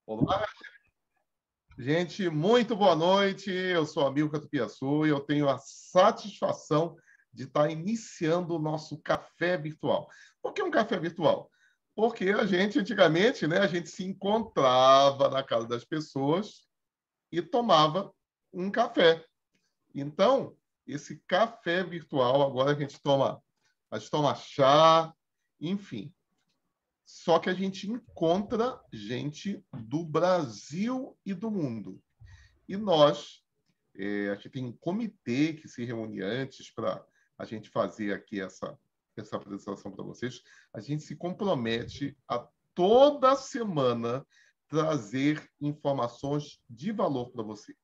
Olá, gente, muito boa noite. Eu sou Amilcar Tupiaçu e eu tenho a satisfação de estar iniciando o nosso café virtual. Por que um café virtual? Porque a gente, antigamente, né, a gente se encontrava na casa das pessoas e tomava um café. Então, esse café virtual, agora a gente toma chá, enfim. Só que a gente encontra gente do Brasil e do mundo. E nós, a gente tem um comitê que se reúne antes para a gente fazer aqui essa apresentação para vocês. A gente se compromete a toda semana trazer informações de valor para você.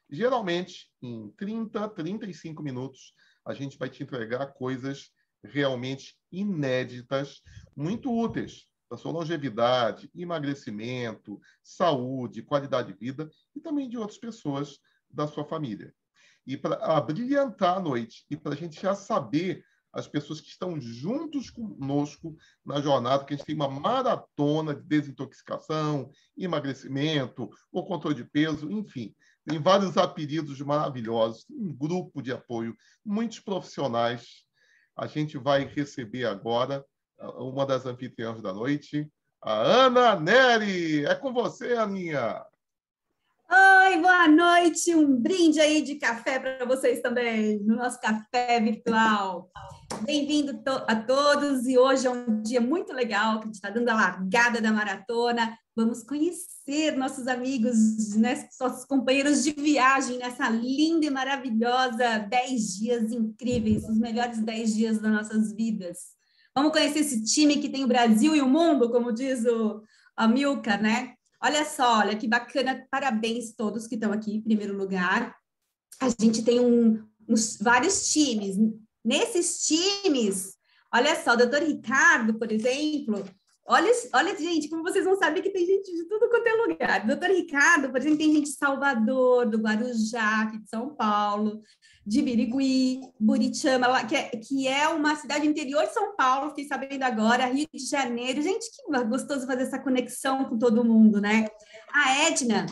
Geralmente, em 35 minutos, a gente vai te entregar coisas realmente inéditas, muito úteis para sua longevidade, emagrecimento, saúde, qualidade de vida e também de outras pessoas da sua família. E para brilhantar a noite e para a gente já saber as pessoas que estão juntos conosco na jornada, que a gente tem uma maratona de desintoxicação, emagrecimento, ou controle de peso, enfim. Tem vários apelidos maravilhosos, um grupo de apoio, muitos profissionais. A gente vai receber agora uma das anfitriãs da noite, a Ana Neri. É com você, Aninha. Oi, boa noite. Um brinde aí de café para vocês também, no nosso café virtual. Bem-vindo a todos e hoje é um dia muito legal, que a gente está dando a largada da maratona. Vamos conhecer nossos amigos, né, nossos companheiros de viagem nessa linda e maravilhosa 10 dias incríveis, os melhores 10 dias das nossas vidas. Vamos conhecer esse time que tem o Brasil e o mundo, como diz o Amilcar, né? Olha só, olha que bacana, parabéns todos que estão aqui em primeiro lugar. A gente tem vários times. Nesses times, olha só, o doutor Ricardo, por exemplo, olha, gente, como vocês vão saber que tem gente de tudo quanto é lugar. O doutor Ricardo, por exemplo, tem gente de Salvador, do Guarujá, aqui de São Paulo, de Birigui, Buritiba, que é uma cidade interior de São Paulo, fiquei sabendo agora, Rio de Janeiro. Gente, que gostoso fazer essa conexão com todo mundo, né? A Edna,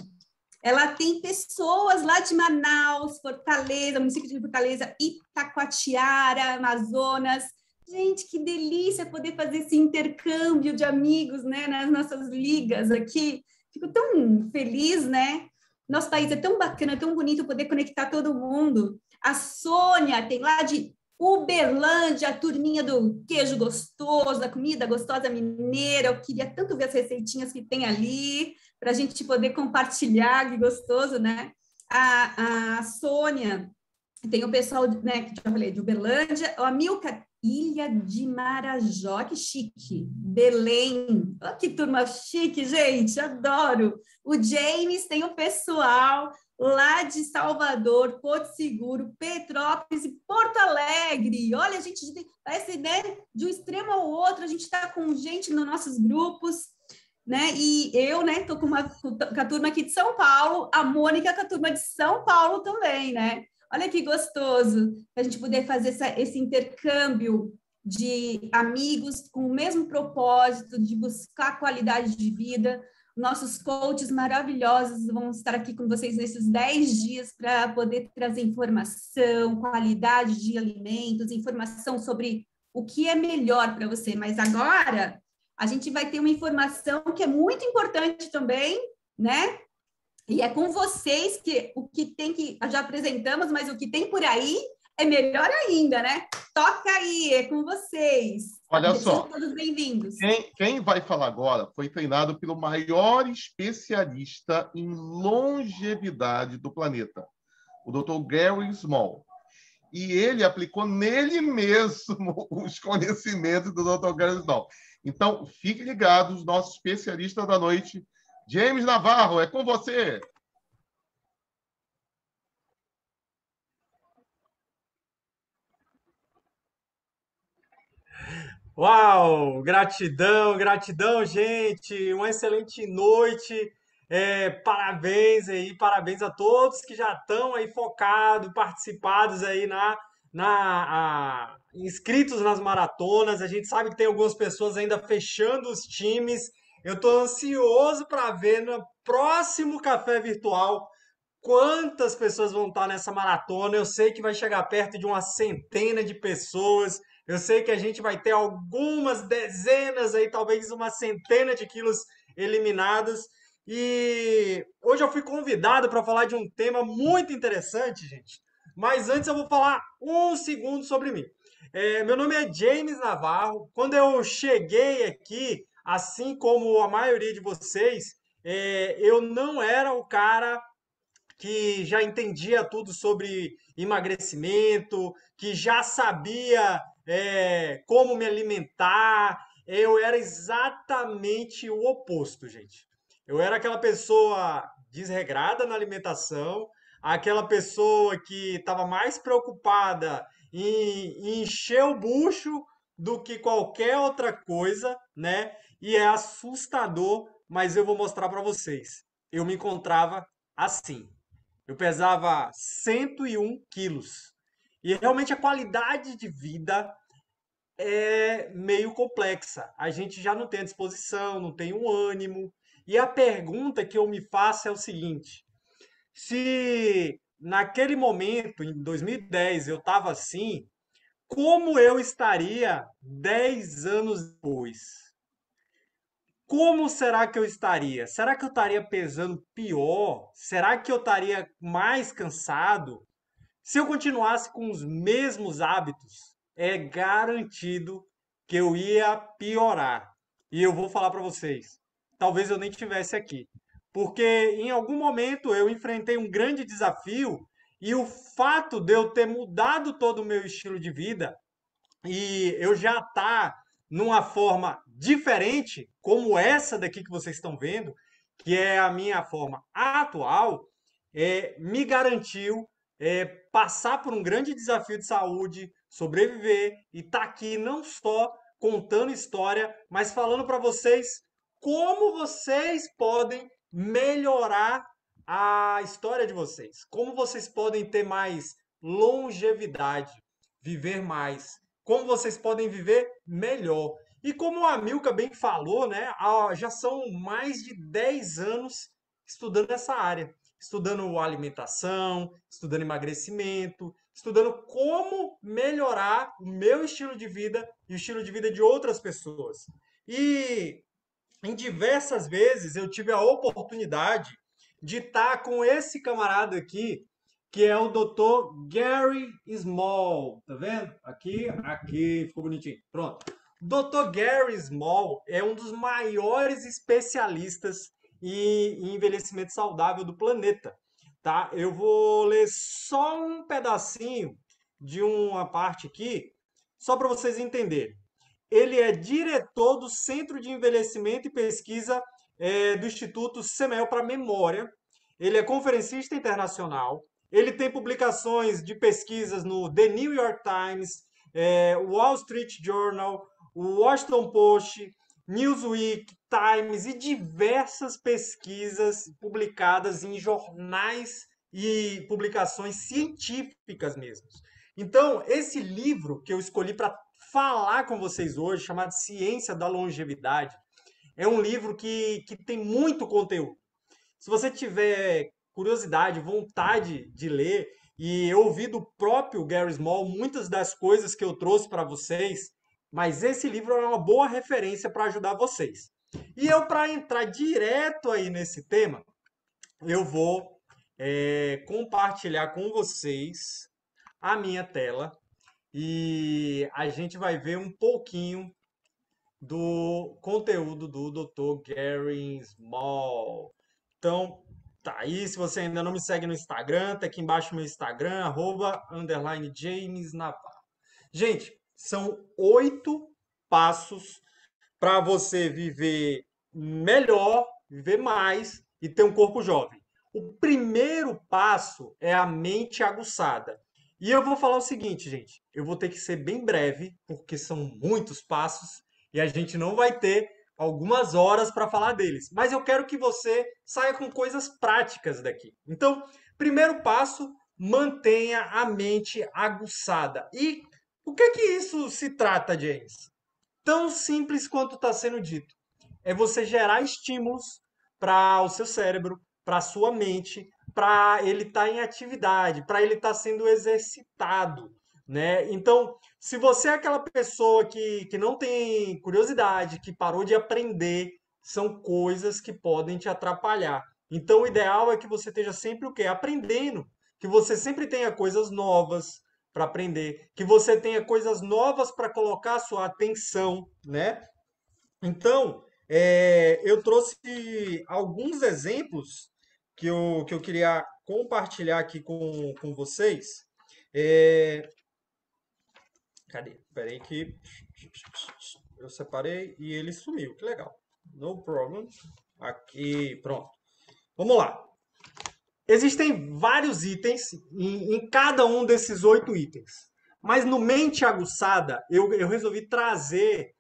ela tem pessoas lá de Manaus, Fortaleza, município de Fortaleza, Itacoatiara, Amazonas. Gente, que delícia poder fazer esse intercâmbio de amigos, né, nas nossas ligas aqui. Fico tão feliz, né? Nosso país é tão bacana, tão bonito poder conectar todo mundo. A Sônia tem lá de Uberlândia, a turminha do queijo gostoso, da comida gostosa mineira. Eu queria tanto ver as receitinhas que tem ali para a gente poder compartilhar, que gostoso, né? A Sônia, tem o pessoal, né, que eu falei, de Uberlândia, a Milka, Ilha de Marajó, que chique, Belém, oh, que turma chique, gente, adoro. O James tem o pessoal lá de Salvador, Porto Seguro, Petrópolis e Porto Alegre. Olha, a gente parece, né, de um extremo ao outro, a gente está com gente nos nossos grupos, né? E eu, né, tô com a turma aqui de São Paulo, a Mônica com a turma de São Paulo também, né? Olha que gostoso a gente poder fazer esse intercâmbio de amigos com o mesmo propósito de buscar qualidade de vida. Nossos coaches maravilhosos vão estar aqui com vocês nesses 10 dias para poder trazer informação, qualidade de alimentos, informação sobre o que é melhor para você. Mas agora a gente vai ter uma informação que é muito importante também, né? E é com vocês que o que tem que já apresentamos, mas o que tem por aí é melhor ainda, né? Toca aí, é com vocês. Olha Sejam só, todos bem-vindos. quem vai falar agora foi treinado pelo maior especialista em longevidade do planeta, o Dr. Gary Small. E ele aplicou nele mesmo os conhecimentos do Dr. Gary Small. Então, fiquem ligados, nosso especialista da noite, James Navarro, é com você. Uau! Gratidão, gratidão, gente! Uma excelente noite. Parabéns aí, parabéns a todos que já estão aí focados, participados aí inscritos nas maratonas. A gente sabe que tem algumas pessoas ainda fechando os times. Eu estou ansioso para ver no próximo café virtual quantas pessoas vão estar nessa maratona. Eu sei que vai chegar perto de uma centena de pessoas. Eu sei que a gente vai ter algumas dezenas aí, talvez uma centena de quilos eliminados. E hoje eu fui convidado para falar de um tema muito interessante, gente. Mas antes eu vou falar um segundo sobre mim. Meu nome é James Navarro. Quando eu cheguei aqui, assim como a maioria de vocês, eu não era o cara que já entendia tudo sobre emagrecimento, que já sabia como me alimentar. Eu era exatamente o oposto, gente. Eu era aquela pessoa desregrada na alimentação, aquela pessoa que estava mais preocupada em encher o bucho do que qualquer outra coisa, né? E é assustador, mas eu vou mostrar para vocês. Eu me encontrava assim. Eu pesava 101 quilos. E realmente a qualidade de vida é meio complexa. A gente já não tem a disposição, não tem o ânimo. E a pergunta que eu me faço é o seguinte: se naquele momento, em 2010, eu estava assim, como eu estaria 10 anos depois? Como será que eu estaria? Será que eu estaria pesando pior? Será que eu estaria mais cansado? Se eu continuasse com os mesmos hábitos, é garantido que eu ia piorar. E eu vou falar para vocês, talvez eu nem estivesse aqui, porque em algum momento eu enfrentei um grande desafio e o fato de eu ter mudado todo o meu estilo de vida e eu já tá numa forma diferente, como essa daqui que vocês estão vendo, que é a minha forma atual, me garantiu passar por um grande desafio de saúde, sobreviver e estar aqui não só contando história, mas falando para vocês como vocês podem melhorar a história de vocês, como vocês podem ter mais longevidade, viver mais, como vocês podem viver melhor. E como a Milka bem falou, né, já são mais de 10 anos estudando essa área, estudando alimentação, estudando emagrecimento, estudando como melhorar o meu estilo de vida e o estilo de vida de outras pessoas. E em diversas vezes eu tive a oportunidade de estar com esse camarada aqui, que é o Dr. Gary Small. Tá vendo? Aqui, ficou bonitinho. Pronto. Dr. Gary Small é um dos maiores especialistas em envelhecimento saudável do planeta, tá? Eu vou ler só um pedacinho de uma parte aqui, só para vocês entenderem. Ele é diretor do Centro de Envelhecimento e Pesquisa do Instituto Semel para Memória. Ele é conferencista internacional. Ele tem publicações de pesquisas no The New York Times, Wall Street Journal, Washington Post, Newsweek, Times e diversas pesquisas publicadas em jornais e publicações científicas mesmo. Então, esse livro que eu escolhi para falar com vocês hoje, chamado Ciência da Longevidade, é um livro que tem muito conteúdo. Se você tiver curiosidade, vontade de ler e ouvir do próprio Gary Small muitas das coisas que eu trouxe para vocês, mas esse livro é uma boa referência para ajudar vocês. E eu, para entrar direto aí nesse tema, eu vou compartilhar com vocês a minha tela e a gente vai ver um pouquinho do conteúdo do Dr. Gary Small. Então, tá aí. Se você ainda não me segue no Instagram, tá aqui embaixo meu Instagram, @James Navarro. Gente, são 8 passos para você viver melhor, viver mais e ter um corpo jovem. O primeiro passo é a mente aguçada. E eu vou falar o seguinte, gente, eu vou ter que ser bem breve, porque são muitos passos e a gente não vai ter algumas horas para falar deles. Mas eu quero que você saia com coisas práticas daqui. Então, primeiro passo, mantenha a mente aguçada. E o que isso se trata, James? Tão simples quanto está sendo dito. é você gerar estímulos para o seu cérebro, para a sua mente, para ele estar em atividade, para ele estar sendo exercitado, né? Então, se você é aquela pessoa que não tem curiosidade, que parou de aprender, são coisas que podem te atrapalhar. Então, o ideal é que você esteja sempre o quê? Aprendendo, que você sempre tenha coisas novas para aprender, que você tenha coisas novas para colocar a sua atenção, né? Então, eu trouxe alguns exemplos que eu queria compartilhar aqui com vocês. É, cadê? Peraí que eu separei e ele sumiu. Que legal. No problem. Aqui, pronto. Vamos lá. Existem vários itens em cada um desses 8 itens. Mas no Mente Aguçada, eu resolvi trazer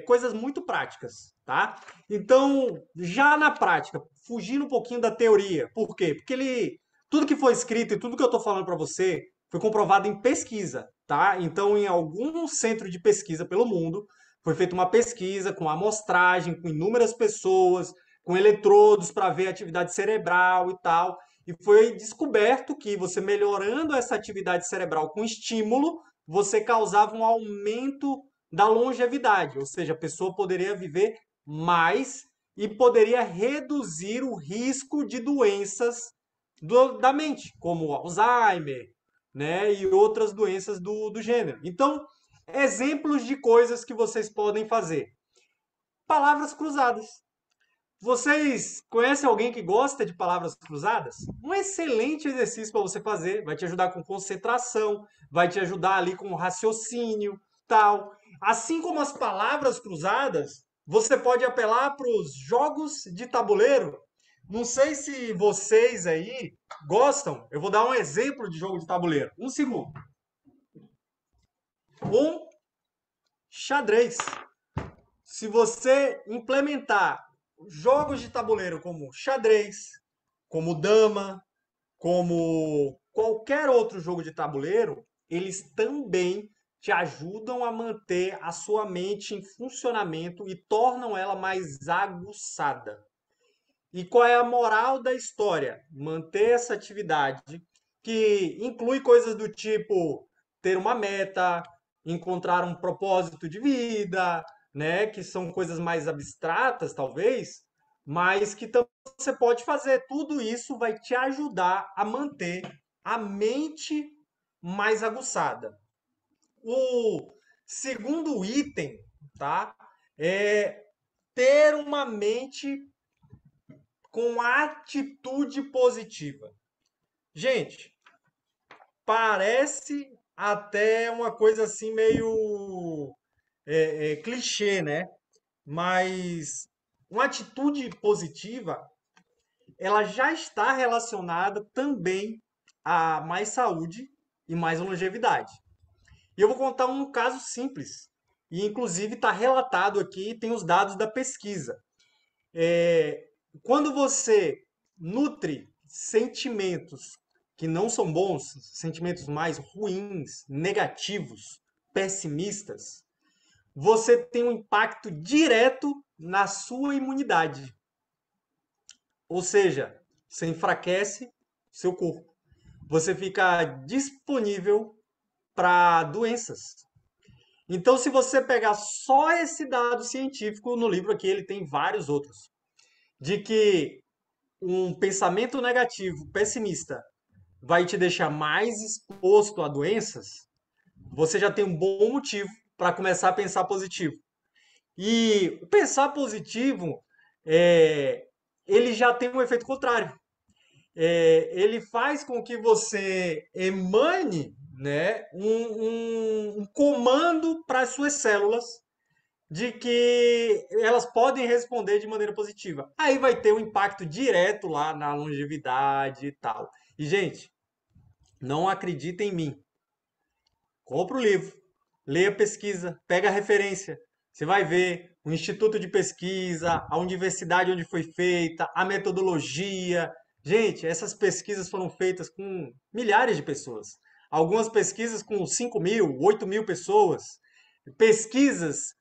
coisas muito práticas, tá? Então, já na prática, fugindo um pouquinho da teoria. Por quê? Porque tudo que foi escrito e tudo que eu estou falando para você foi comprovado em pesquisa, tá? Então, em algum centro de pesquisa pelo mundo, foi feita uma pesquisa com amostragem, com inúmeras pessoas, com eletrodos para ver a atividade cerebral e tal. E foi descoberto que você melhorando essa atividade cerebral com estímulo, você causava um aumento da longevidade, ou seja, a pessoa poderia viver mais e poderia reduzir o risco de doenças da mente, como Alzheimer, né, e outras doenças do gênero. Então, exemplos de coisas que vocês podem fazer. Palavras cruzadas. Vocês conhecem alguém que gosta de palavras cruzadas? Um excelente exercício para você fazer, vai te ajudar com concentração, vai te ajudar ali com raciocínio, tal. Assim como as palavras cruzadas, você pode apelar para os jogos de tabuleiro. Não sei se vocês aí gostam. Eu vou dar um exemplo de jogo de tabuleiro. Um segundo. Um xadrez. Se você implementar jogos de tabuleiro como xadrez, como dama, como qualquer outro jogo de tabuleiro, eles também te ajudam a manter a sua mente em funcionamento e tornam ela mais aguçada. E qual é a moral da história? Manter essa atividade que inclui coisas do tipo ter uma meta, encontrar um propósito de vida, né, que são coisas mais abstratas, talvez, mas que também você pode fazer. Tudo isso vai te ajudar a manter a mente mais aguçada. O segundo item, tá, é ter uma mente com atitude positiva. Gente, parece até uma coisa assim meio clichê, né? Mas uma atitude positiva, ela já está relacionada também a mais saúde e mais longevidade. E eu vou contar um caso simples, e inclusive está relatado aqui, tem os dados da pesquisa. Quando você nutre sentimentos que não são bons, sentimentos mais ruins, negativos, pessimistas, você tem um impacto direto na sua imunidade. Ou seja, você enfraquece seu corpo. Você fica disponível para doenças. Então, se você pegar só esse dado científico, no livro aqui ele tem vários outros, de que um pensamento negativo, pessimista, vai te deixar mais exposto a doenças, você já tem um bom motivo para começar a pensar positivo. E o pensar positivo, ele já tem um efeito contrário. Ele faz com que você emane, né, um comando para as suas células de que elas podem responder de maneira positiva. Aí vai ter um impacto direto lá na longevidade e tal. E, gente, não acredita em mim. Compra o livro, leia a pesquisa, pega a referência. Você vai ver o instituto de pesquisa, a universidade onde foi feita, a metodologia. Gente, essas pesquisas foram feitas com milhares de pessoas. Algumas pesquisas com 5.000, 8.000 pessoas. Pesquisas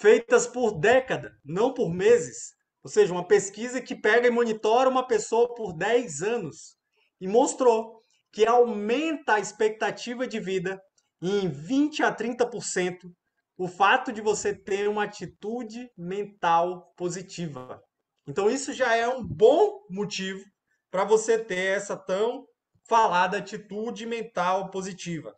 feitas por década, não por meses. Ou seja, uma pesquisa que pega e monitora uma pessoa por 10 anos e mostrou que aumenta a expectativa de vida em 20 a 30% o fato de você ter uma atitude mental positiva. Então, isso já é um bom motivo para você ter essa tão falada atitude mental positiva.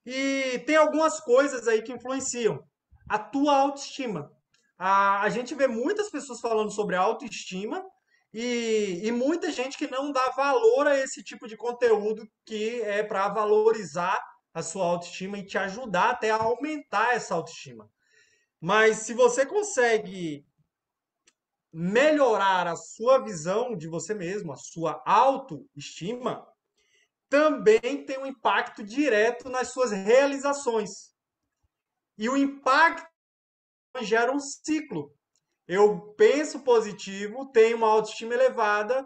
E tem algumas coisas aí que influenciam a tua autoestima. A gente vê muitas pessoas falando sobre autoestima e muita gente que não dá valor a esse tipo de conteúdo que é para valorizar a sua autoestima e te ajudar até a aumentar essa autoestima. Mas se você consegue melhorar a sua visão de você mesmo, a sua autoestima, também tem um impacto direto nas suas realizações. E o impacto gera um ciclo. Eu penso positivo, tenho uma autoestima elevada,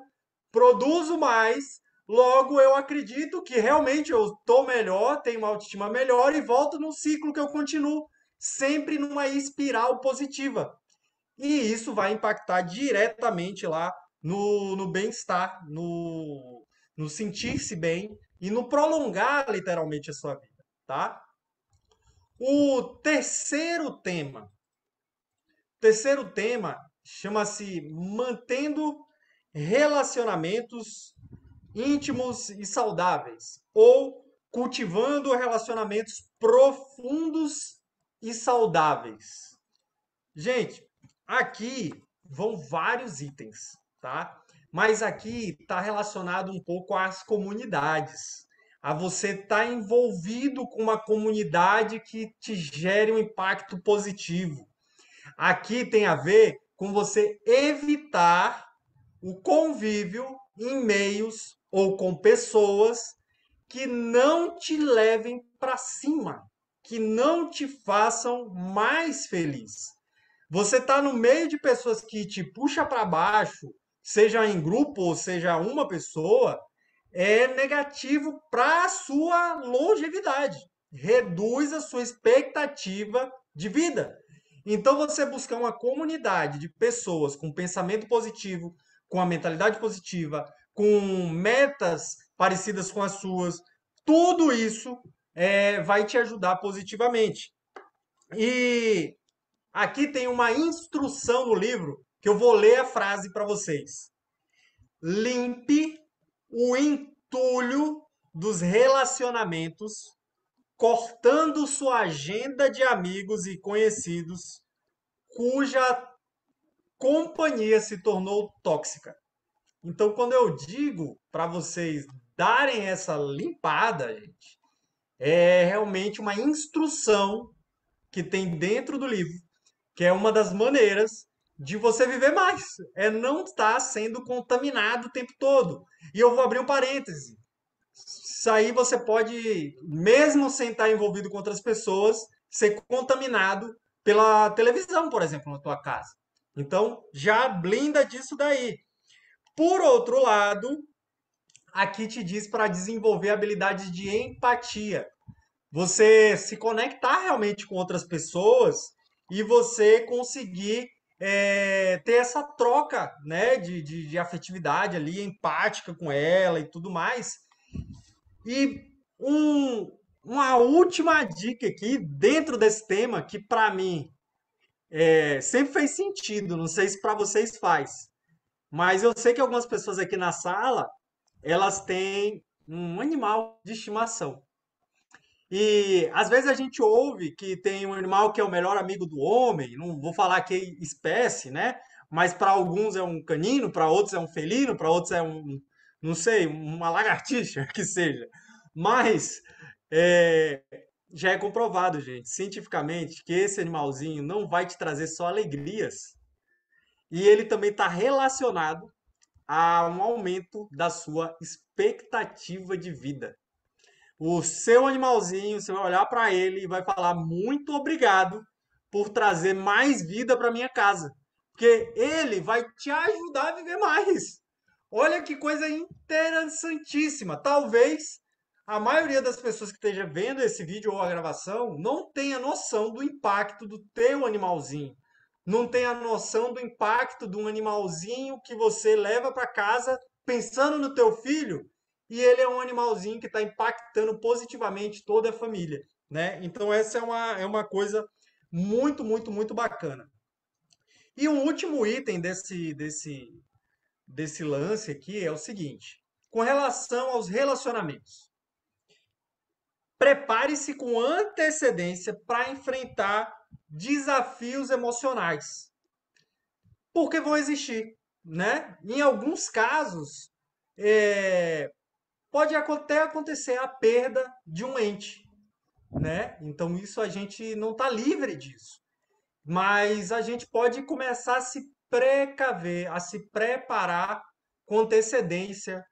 produzo mais, logo eu acredito que realmente eu estou melhor, tenho uma autoestima melhor e volto num ciclo que eu continuo sempre numa espiral positiva. E isso vai impactar diretamente lá no bem-estar, no sentir-se bem e no prolongar literalmente a sua vida, tá? O terceiro tema chama-se mantendo relacionamentos íntimos e saudáveis ou cultivando relacionamentos profundos e saudáveis. Gente, aqui vão vários itens, tá? Mas aqui está relacionado um pouco às comunidades, a você estar envolvido com uma comunidade que te gere um impacto positivo. Aqui tem a ver com você evitar o convívio em meios ou com pessoas que não te levem para cima, que não te façam mais feliz. Você está no meio de pessoas que te puxa para baixo, seja em grupo ou seja uma pessoa, é negativo para a sua longevidade. Reduz a sua expectativa de vida. Então, você buscar uma comunidade de pessoas com pensamento positivo, com a mentalidade positiva, com metas parecidas com as suas, tudo isso vai te ajudar positivamente. E aqui tem uma instrução no livro que eu vou ler a frase para vocês. Limpe o entulho dos relacionamentos, cortando sua agenda de amigos e conhecidos cuja companhia se tornou tóxica. Então, quando eu digo para vocês darem essa limpada, gente, é realmente uma instrução que tem dentro do livro, que é uma das maneiras de você viver mais. É não estar sendo contaminado o tempo todo. E eu vou abrir um parêntese. Isso aí você pode, mesmo sem estar envolvido com outras pessoas, ser contaminado pela televisão, por exemplo, na tua casa. Então, já blinda disso daí. Por outro lado, aqui te diz para desenvolver habilidades de empatia. Você se conectar realmente com outras pessoas e você conseguir ter essa troca, né, de afetividade ali, empática com ela e tudo mais. E uma última dica aqui dentro desse tema que para mim sempre fez sentido, não sei se para vocês faz, mas eu sei que algumas pessoas aqui na sala elas têm um animal de estimação. E às vezes a gente ouve que tem um animal que é o melhor amigo do homem, não vou falar que é espécie, né? Mas para alguns é um canino, para outros é um felino, para outros é não sei, uma lagartixa, que seja. Mas é, já é comprovado, gente, cientificamente, que esse animalzinho não vai te trazer só alegrias. E ele também está relacionado a um aumento da sua expectativa de vida. O seu animalzinho, você vai olhar para ele e vai falar muito obrigado por trazer mais vida para minha casa, porque ele vai te ajudar a viver mais. Olha que coisa interessantíssima. Talvez a maioria das pessoas que esteja vendo esse vídeo ou a gravação não tenha noção do impacto do teu animalzinho, não tem a noção do impacto de um animalzinho que você leva para casa pensando no teu filho, e ele é um animalzinho que está impactando positivamente toda a família, né? Então essa é uma coisa muito, muito, muito bacana. E um último item desse lance aqui é o seguinte: com relação aos relacionamentos, prepare-se com antecedência para enfrentar desafios emocionais, porque vão existir, né? Em alguns casos, é, pode até acontecer a perda de um ente, né? Então isso a gente não está livre disso, mas a gente pode começar a se precaver, a se preparar com antecedência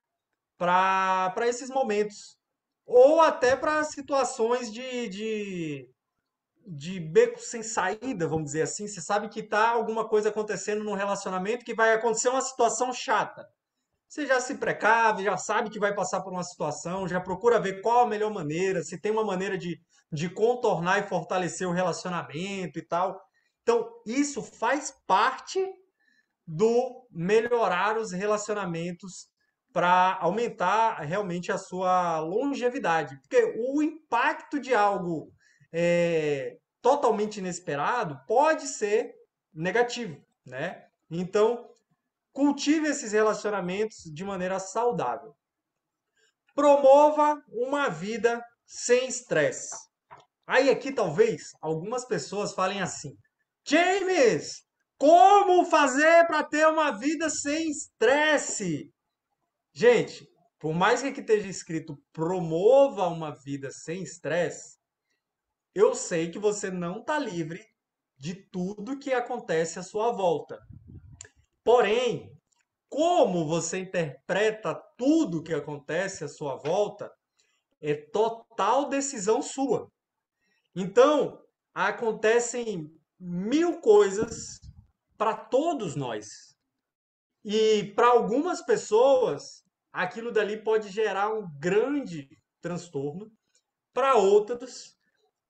para esses momentos. Ou até para situações de beco sem saída, vamos dizer assim. Você sabe que tá alguma coisa acontecendo no relacionamento, que vai acontecer uma situação chata. Você já se precave, já sabe que vai passar por uma situação, já procura ver qual a melhor maneira, se tem uma maneira de contornar e fortalecer o relacionamento e tal. Então, isso faz parte do melhorar os relacionamentos para aumentar realmente a sua longevidade. Porque o impacto de algo totalmente inesperado pode ser negativo, né? Então, cultive esses relacionamentos de maneira saudável. Promova uma vida sem estresse. Aí aqui talvez algumas pessoas falem assim: James, como fazer para ter uma vida sem estresse? Gente, por mais que aqui esteja escrito promova uma vida sem estresse, eu sei que você não está livre de tudo que acontece à sua volta. Porém, como você interpreta tudo que acontece à sua volta é total decisão sua. Então, acontecem mil coisas para todos nós. E para algumas pessoas, aquilo dali pode gerar um grande transtorno. Para outras,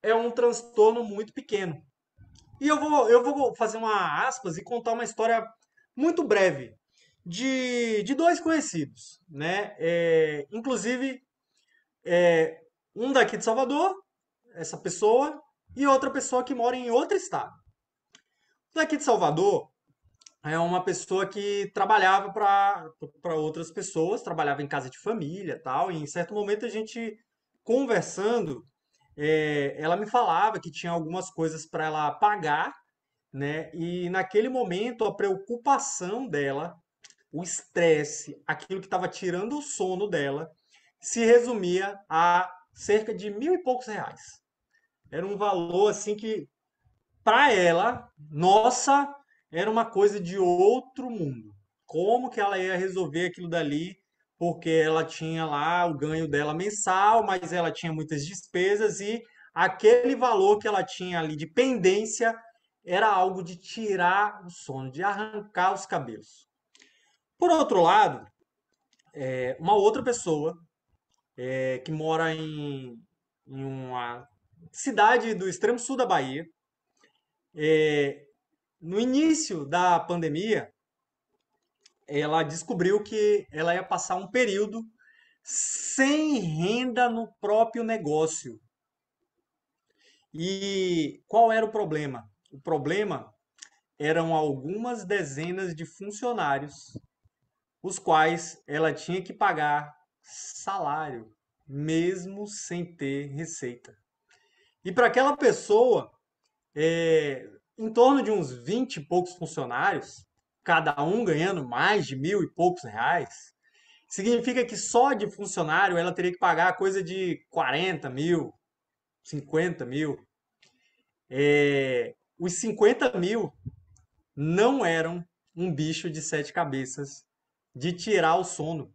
é um transtorno muito pequeno. E eu vou fazer uma aspas e contar uma história muito breve de dois conhecidos, né? Inclusive, um daqui de Salvador, essa pessoa, e outra pessoa que mora em outro estado. Daqui de Salvador é uma pessoa que trabalhava para outras pessoas, trabalhava em casa de família, tal, e em certo momento a gente conversando, ela me falava que tinha algumas coisas para ela pagar, né? E naquele momento a preocupação dela, o estresse, aquilo que estava tirando o sono dela, se resumia a cerca de mil e poucos reais. Era um valor assim que, para ela, nossa, era uma coisa de outro mundo. Como que ela ia resolver aquilo dali? Porque ela tinha lá o ganho dela mensal, mas ela tinha muitas despesas e aquele valor que ela tinha ali de pendência era algo de tirar o sono, de arrancar os cabelos. Por outro lado, uma outra pessoa que mora em uma cidade do extremo sul da Bahia, no início da pandemia, ela descobriu que ela ia passar um período sem renda no próprio negócio. E qual era o problema? O problema eram algumas dezenas de funcionários, os quais ela tinha que pagar salário, mesmo sem ter receita. E para aquela pessoa, em torno de uns 20 e poucos funcionários, cada um ganhando mais de mil e poucos reais, significa que só de funcionário ela teria que pagar coisa de 40 mil, 50 mil. Os 50 mil não eram um bicho de sete cabeças de tirar o sono.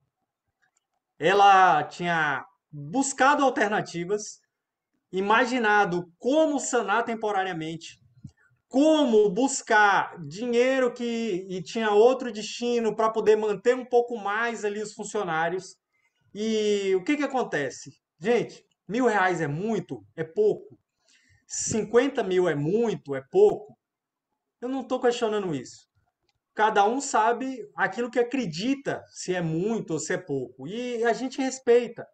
Ela tinha buscado alternativas, imaginado como sanar temporariamente, como buscar dinheiro que e tinha outro destino para poder manter um pouco mais ali os funcionários. E o que que acontece? Gente, R$ 1.000 é muito? É pouco? 50 mil é muito? É pouco? Eu não estou questionando isso. Cada um sabe aquilo que acredita, se é muito ou se é pouco. E a gente respeita.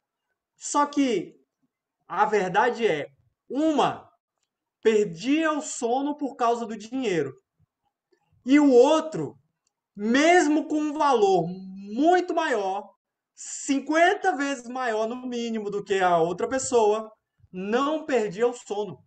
Só que a verdade é, uma perdia o sono por causa do dinheiro. E o outro, mesmo com um valor muito maior, 50 vezes maior no mínimo do que a outra pessoa, não perdia o sono.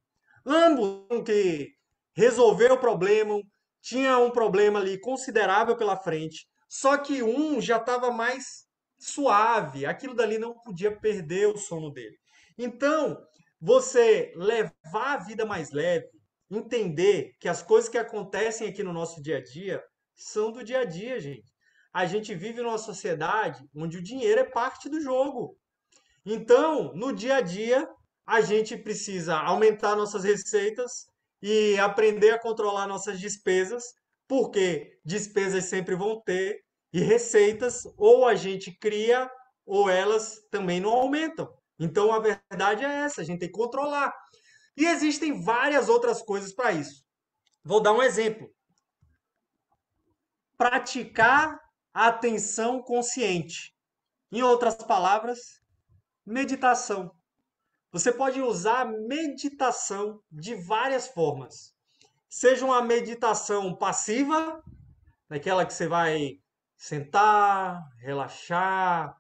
Ambos que resolveu o problema, tinha um problema ali considerável pela frente, só que um já estava mais suave, aquilo dali não podia perder o sono dele. Então, você levar a vida mais leve, entender que as coisas que acontecem aqui no nosso dia a dia são do dia a dia, gente. A gente vive numa sociedade onde o dinheiro é parte do jogo. Então, no dia a dia, a gente precisa aumentar nossas receitas e aprender a controlar nossas despesas, porque despesas sempre vão ter e receitas ou a gente cria ou elas também não aumentam. Então, a verdade é essa, a gente tem que controlar. E existem várias outras coisas para isso. Vou dar um exemplo. Praticar a atenção consciente. Em outras palavras, meditação. Você pode usar a meditação de várias formas. Seja uma meditação passiva, naquela que você vai sentar, relaxar,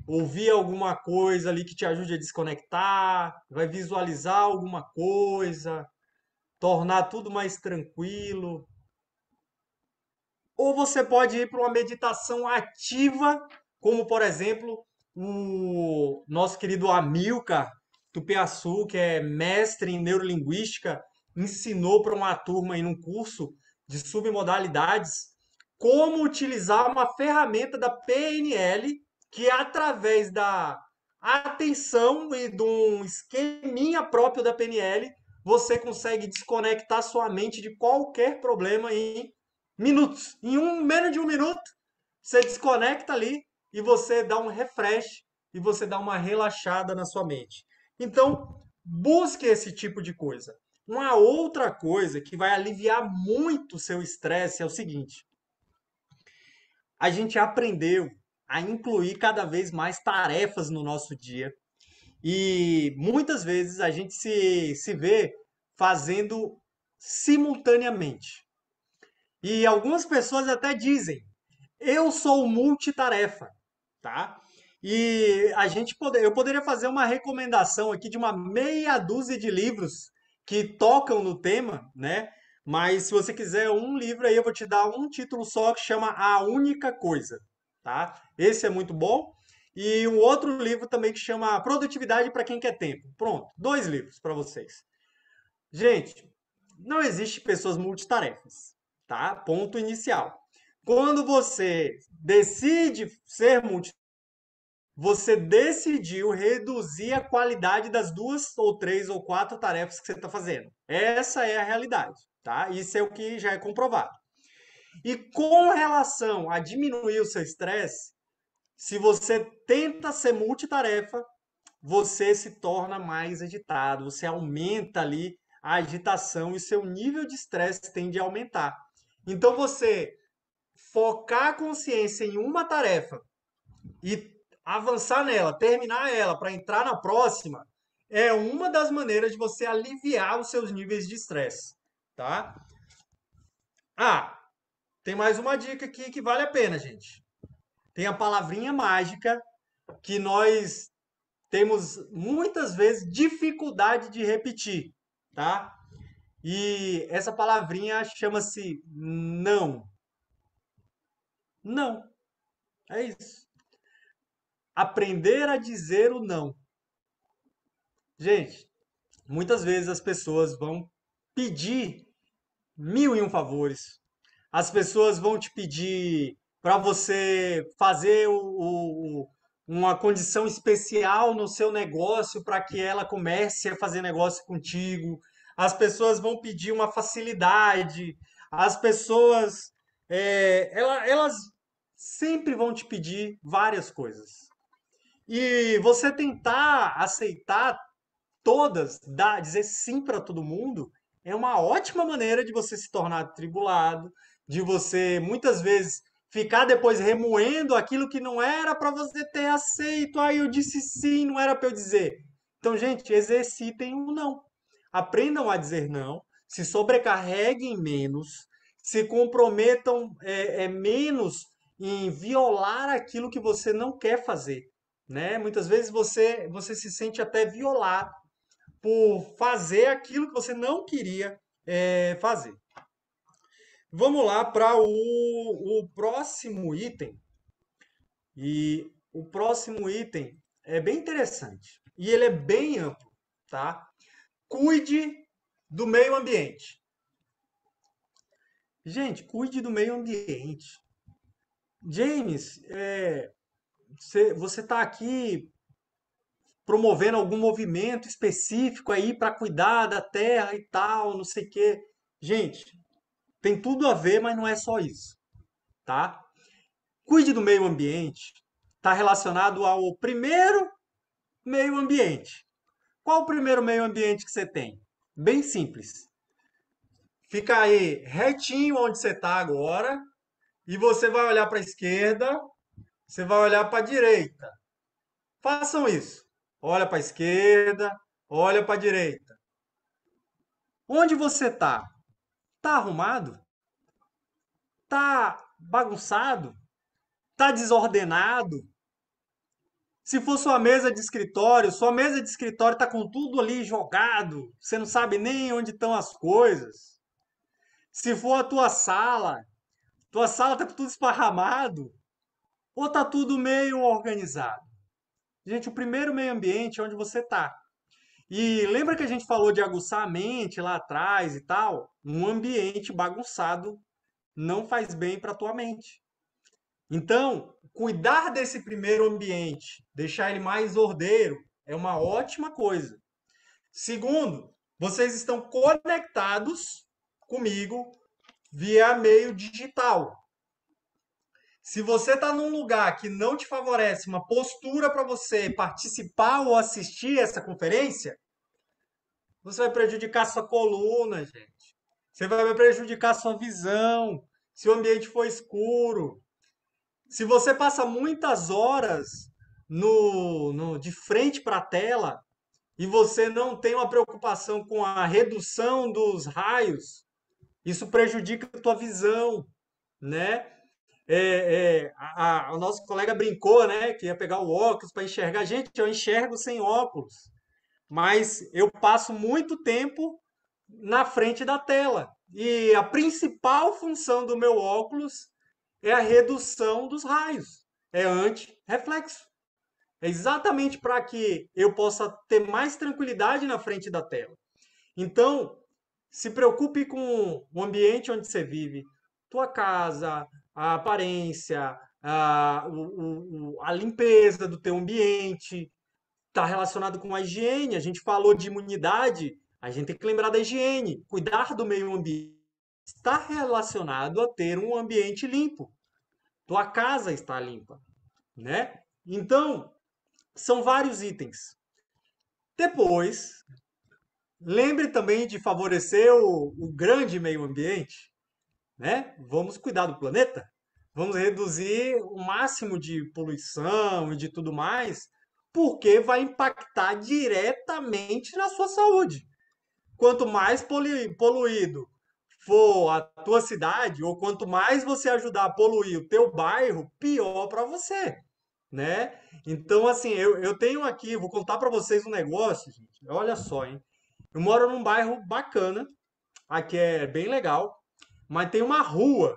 ouvir alguma coisa ali que te ajude a desconectar, vai visualizar alguma coisa, tornar tudo mais tranquilo. Ou você pode ir para uma meditação ativa, como por exemplo o nosso querido Amilcar Tupiaçu, que é mestre em neurolinguística, ensinou para uma turma em um curso de submodalidades como utilizar uma ferramenta da PNL que através da atenção e de um esqueminha próprio da PNL você consegue desconectar sua mente de qualquer problema em minutos. Menos de um minuto, você desconecta ali e você dá um refresh e você dá uma relaxada na sua mente. Então, busque esse tipo de coisa. Uma outra coisa que vai aliviar muito o seu estresse é o seguinte: a gente aprendeu a incluir cada vez mais tarefas no nosso dia e muitas vezes a gente se vê fazendo simultaneamente. E algumas pessoas até dizem, eu sou multitarefa, tá? E eu poderia fazer uma recomendação aqui de uma meia dúzia de livros que tocam no tema, né? Mas se você quiser um livro aí, eu vou te dar um título só que chama A Única Coisa, tá? Esse é muito bom. E um outro livro também que chama Produtividade para quem quer tempo. Pronto, dois livros para vocês. Gente, não existe pessoas multitarefas, tá? Ponto inicial. Quando você decide ser multitarefa, você decidiu reduzir a qualidade das duas ou três ou quatro tarefas que você está fazendo. Essa é a realidade, tá? Isso é o que já é comprovado. E com relação a diminuir o seu estresse, se você tenta ser multitarefa, você se torna mais agitado, você aumenta ali a agitação e seu nível de estresse tende a aumentar. Então você focar a consciência em uma tarefa e avançar nela, terminar ela para entrar na próxima, é uma das maneiras de você aliviar os seus níveis de estresse, tá? Ah, tem mais uma dica aqui que vale a pena, gente. Tem a palavrinha mágica que nós temos muitas vezes dificuldade de repetir, tá? E essa palavrinha chama-se não. Não. É isso. Aprender a dizer o não. Gente, muitas vezes as pessoas vão pedir mil e um favores. As pessoas vão te pedir para você fazer uma condição especial no seu negócio para que ela comece a fazer negócio contigo. As pessoas vão pedir uma facilidade. As pessoas, elas sempre vão te pedir várias coisas. E você tentar aceitar todas, dizer sim para todo mundo, é uma ótima maneira de você se tornar atribulado, de você muitas vezes ficar depois remoendo aquilo que não era para você ter aceito. Ah, eu disse sim, não era para eu dizer. Então, gente, exercitem o não. Aprendam a dizer não, se sobrecarreguem menos, se comprometam menos em violar aquilo que você não quer fazer, né? Muitas vezes você se sente até violado por fazer aquilo que você não queria fazer. Vamos lá para o próximo item. E o próximo item é bem interessante. E ele é bem amplo, tá? Cuide do meio ambiente. Gente, cuide do meio ambiente. James, você está aqui promovendo algum movimento específico aí para cuidar da terra e tal, não sei o quê. Gente, tem tudo a ver, mas não é só isso, tá? Cuide do meio ambiente está relacionado ao primeiro meio ambiente. Qual o primeiro meio ambiente que você tem? Bem simples. Fica aí retinho onde você está agora e você vai olhar para a esquerda, você vai olhar para a direita. Façam isso. Olha para a esquerda, olha para a direita. Onde você está? Está arrumado? Está bagunçado? Está desordenado? Se for sua mesa de escritório está com tudo ali jogado, você não sabe nem onde estão as coisas. Se for a tua sala está com tudo esparramado, ou está tudo meio organizado. Gente, o primeiro meio ambiente é onde você está. E lembra que a gente falou de aguçar a mente lá atrás e tal? Um ambiente bagunçado não faz bem para a tua mente. Então, cuidar desse primeiro ambiente, deixar ele mais ordeiro, é uma ótima coisa. Segundo, vocês estão conectados comigo via meio digital. Se você está num lugar que não te favorece uma postura para você participar ou assistir essa conferência, você vai prejudicar sua coluna, gente. Você vai prejudicar sua visão. Se o ambiente for escuro, se você passa muitas horas de frente para a tela e você não tem uma preocupação com a redução dos raios, isso prejudica a tua visão, né? O nosso colega brincou, né, que ia pegar o óculos para enxergar. Gente, eu enxergo sem óculos, mas eu passo muito tempo na frente da tela. E a principal função do meu óculos é a redução dos raios, é anti-reflexo. É exatamente para que eu possa ter mais tranquilidade na frente da tela. Então, se preocupe com o ambiente onde você vive, tua casa, a aparência, a limpeza do teu ambiente, está relacionado com a higiene. A gente falou de imunidade, a gente tem que lembrar da higiene. Cuidar do meio ambiente está relacionado a ter um ambiente limpo. Tua casa está limpa, né? Então, são vários itens. Depois, lembre também de favorecer o grande meio ambiente, né? Vamos cuidar do planeta, vamos reduzir o máximo de poluição e de tudo mais, porque vai impactar diretamente na sua saúde. Quanto mais poluído for a tua cidade, ou quanto mais você ajudar a poluir o teu bairro, pior para você, né? Então, assim, eu tenho aqui, vou contar para vocês um negócio, gente. Olha só, hein? Eu moro num bairro bacana, aqui é bem legal, mas tem uma rua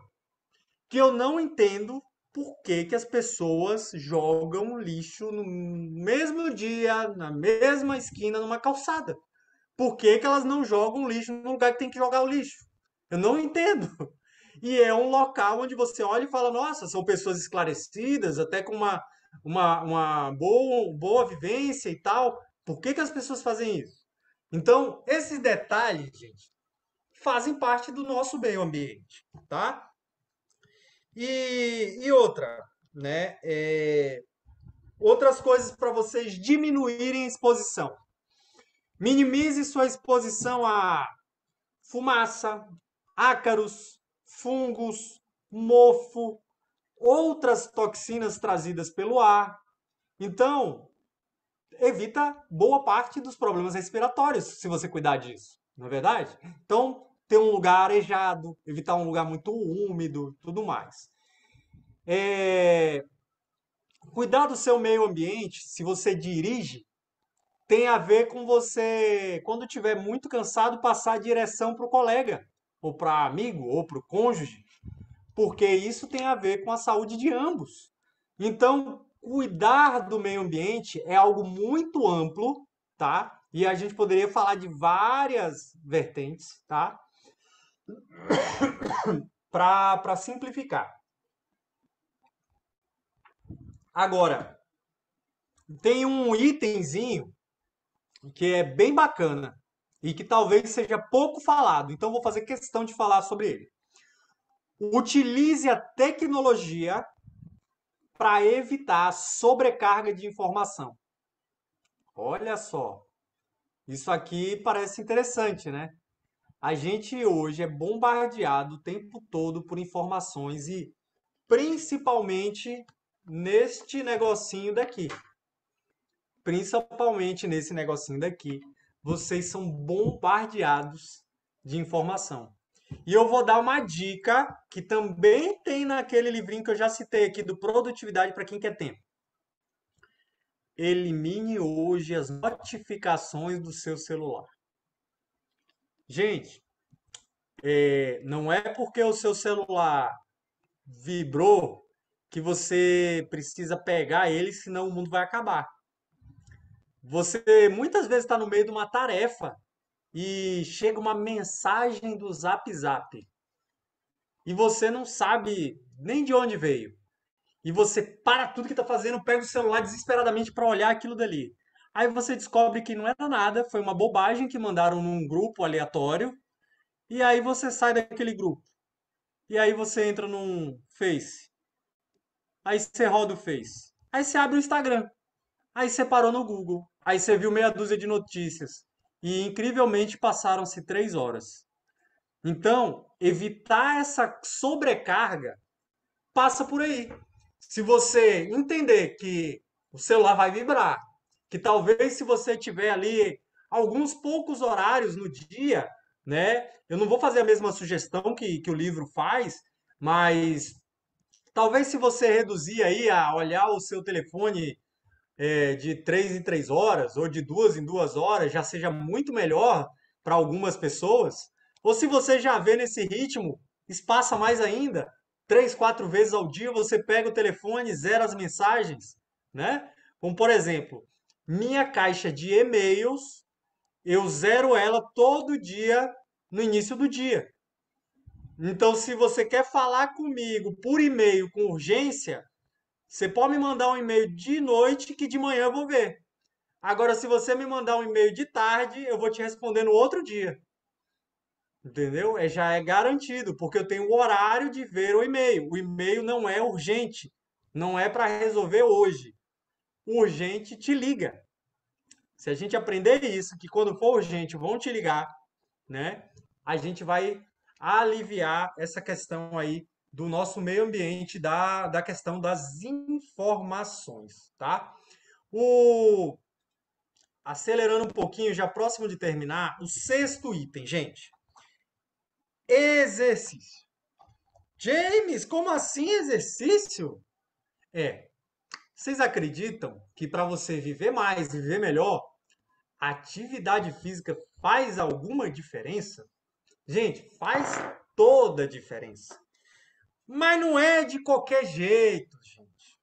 que eu não entendo por que que as pessoas jogam lixo no mesmo dia, na mesma esquina, numa calçada. Por que que elas não jogam lixo no lugar que tem que jogar o lixo? Eu não entendo. E é um local onde você olha e fala, nossa, são pessoas esclarecidas, até com uma boa vivência e tal. Por que que as pessoas fazem isso? Então, esses detalhes, gente, fazem parte do nosso meio ambiente, tá? E outra, né? Outras coisas para vocês diminuírem a exposição. Minimize sua exposição a fumaça, ácaros, fungos, mofo, outras toxinas trazidas pelo ar. Então, evita boa parte dos problemas respiratórios, se você cuidar disso, não é verdade? Então, ter um lugar arejado, evitar um lugar muito úmido, tudo mais. Cuidar do seu meio ambiente, se você dirige, tem a ver com você, quando estiver muito cansado, passar a direção para o colega, ou para amigo, ou para o cônjuge, porque isso tem a ver com a saúde de ambos. Então, cuidar do meio ambiente é algo muito amplo, tá? E a gente poderia falar de várias vertentes, tá? Para simplificar. Agora, tem um itemzinho que é bem bacana e que talvez seja pouco falado, então vou fazer questão de falar sobre ele. Utilize a tecnologia para evitar a sobrecarga de informação. Olha só, isso aqui parece interessante, né? A gente hoje é bombardeado o tempo todo por informações e principalmente neste negocinho daqui. Principalmente nesse negocinho daqui, vocês são bombardeados de informação. E eu vou dar uma dica que também tem naquele livrinho que eu já citei aqui do Produtividade para quem quer tempo. Elimine hoje as notificações do seu celular. Gente, não é porque o seu celular vibrou que você precisa pegar ele, senão o mundo vai acabar. Você muitas vezes está no meio de uma tarefa e chega uma mensagem do Zap Zap e você não sabe nem de onde veio. E você para tudo que está fazendo, pega o celular desesperadamente para olhar aquilo dali. Aí você descobre que não era nada, foi uma bobagem que mandaram num grupo aleatório, e aí você sai daquele grupo. E aí você entra num Face. Aí você roda o Face. Aí você abre o Instagram. Aí você parou no Google. Aí você viu meia dúzia de notícias. E incrivelmente passaram-se 3 horas. Então, evitar essa sobrecarga passa por aí. Se você entender que o celular vai vibrar, que talvez se você tiver ali alguns poucos horários no dia, né? Eu não vou fazer a mesma sugestão que o livro faz, mas talvez se você reduzir aí a olhar o seu telefone de 3 em 3 horas ou de 2 em 2 horas já seja muito melhor para algumas pessoas. Ou se você já vê nesse ritmo, espaça mais ainda. 3, 4 vezes ao dia você pega o telefone, zera as mensagens, né? Como por exemplo, minha caixa de e-mails, eu zero ela todo dia no início do dia. Então, se você quer falar comigo por e-mail com urgência, você pode me mandar um e-mail de noite que de manhã eu vou ver. Agora, se você me mandar um e-mail de tarde, eu vou te responder no outro dia. Entendeu? Já é garantido, porque eu tenho o horário de ver o e-mail. O e-mail não é urgente, não é para resolver hoje. O urgente te liga. Se a gente aprender isso, que quando for urgente vão te ligar, né? A gente vai aliviar essa questão aí do nosso meio ambiente, da questão das informações, tá? O, acelerando um pouquinho, já próximo de terminar, o sexto item, gente. Exercício. James, como assim exercício? Vocês acreditam que para você viver mais, viver melhor, a atividade física faz alguma diferença? Gente, faz toda a diferença. Mas não é de qualquer jeito, gente.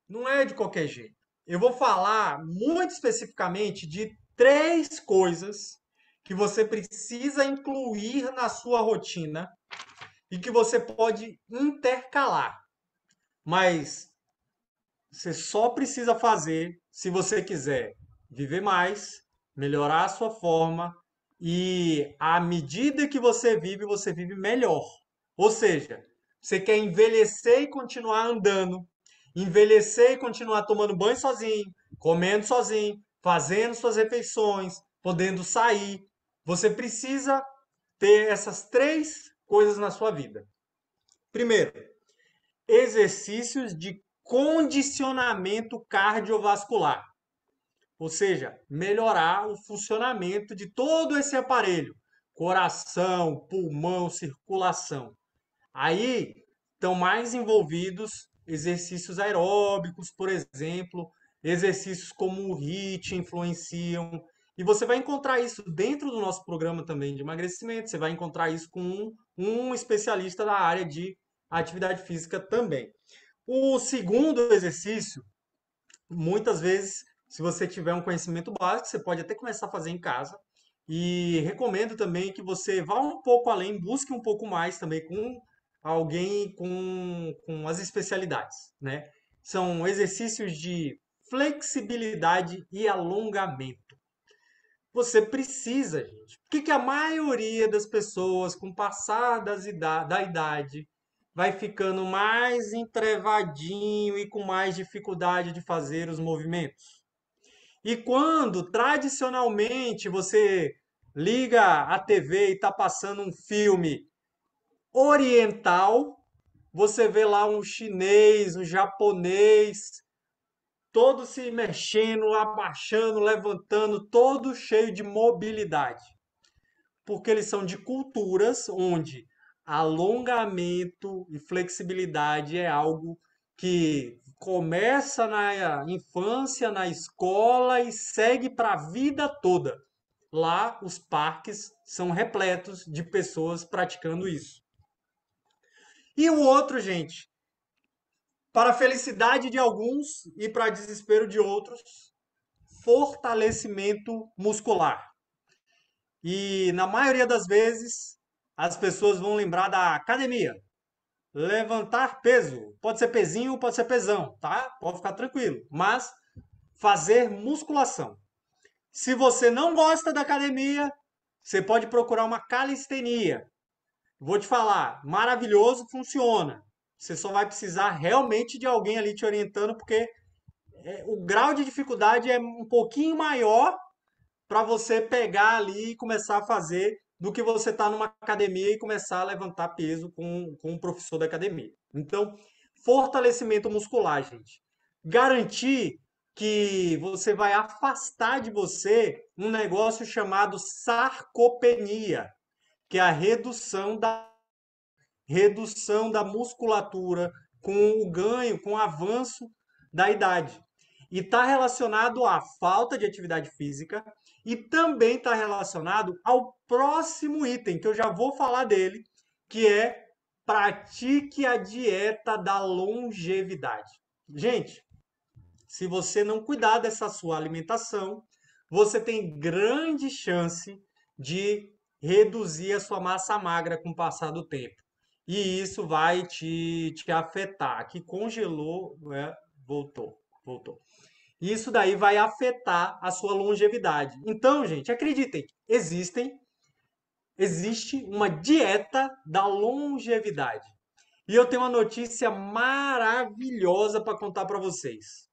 Não é de qualquer jeito. Eu vou falar muito especificamente de 3 coisas que você precisa incluir na sua rotina e que você pode intercalar. Mas você só precisa fazer se você quiser viver mais, melhorar a sua forma e à medida que você vive melhor. Ou seja, você quer envelhecer e continuar andando, envelhecer e continuar tomando banho sozinho, comendo sozinho, fazendo suas refeições, podendo sair. Você precisa ter essas 3 coisas na sua vida. Primeiro, exercícios de condicionamento cardiovascular, ou seja, melhorar o funcionamento de todo esse aparelho, coração, pulmão, circulação. Aí estão mais envolvidos exercícios aeróbicos, por exemplo, exercícios como o HIIT influenciam. E você vai encontrar isso dentro do nosso programa também de emagrecimento. Você vai encontrar isso com um especialista da área de atividade física também. O segundo exercício, muitas vezes, se você tiver um conhecimento básico, você pode até começar a fazer em casa. E recomendo também que você vá um pouco além, busque um pouco mais também com alguém com as especialidades, né? São exercícios de flexibilidade e alongamento. Você precisa, gente. Por que que a maioria das pessoas, com o passar da idade, vai ficando mais entrevadinho e com mais dificuldade de fazer os movimentos? E quando tradicionalmente você liga a TV e está passando um filme oriental, você vê lá um chinês, um japonês, todo se mexendo, abaixando, levantando, todo cheio de mobilidade. Porque eles são de culturas onde alongamento e flexibilidade é algo que começa na infância, na escola e segue para a vida toda. Lá, os parques são repletos de pessoas praticando isso. E o outro, gente, para a felicidade de alguns e para desespero de outros, fortalecimento muscular. E na maioria das vezes, as pessoas vão lembrar da academia. Levantar peso. Pode ser pezinho, pode ser pesão, tá? Pode ficar tranquilo. Mas fazer musculação. Se você não gosta da academia, você pode procurar uma calistenia. Vou te falar, maravilhoso, funciona. Você só vai precisar realmente de alguém ali te orientando, porque o grau de dificuldade é um pouquinho maior para você pegar ali e começar a fazer do que você tá numa academia e começar a levantar peso com um professor da academia. Então, fortalecimento muscular, gente. Garantir que você vai afastar de você um negócio chamado sarcopenia, que é a redução da musculatura com o ganho, com o avanço da idade. E está relacionado à falta de atividade física e também está relacionado ao próximo item, que eu já vou falar dele, que é pratique a dieta da longevidade. Gente, se você não cuidar dessa sua alimentação, você tem grande chance de reduzir a sua massa magra com o passar do tempo. E isso vai te afetar. Aqui congelou, né? Voltou. Isso daí vai afetar a sua longevidade. Então, gente, acreditem, existe uma dieta da longevidade. E eu tenho uma notícia maravilhosa para contar para vocês.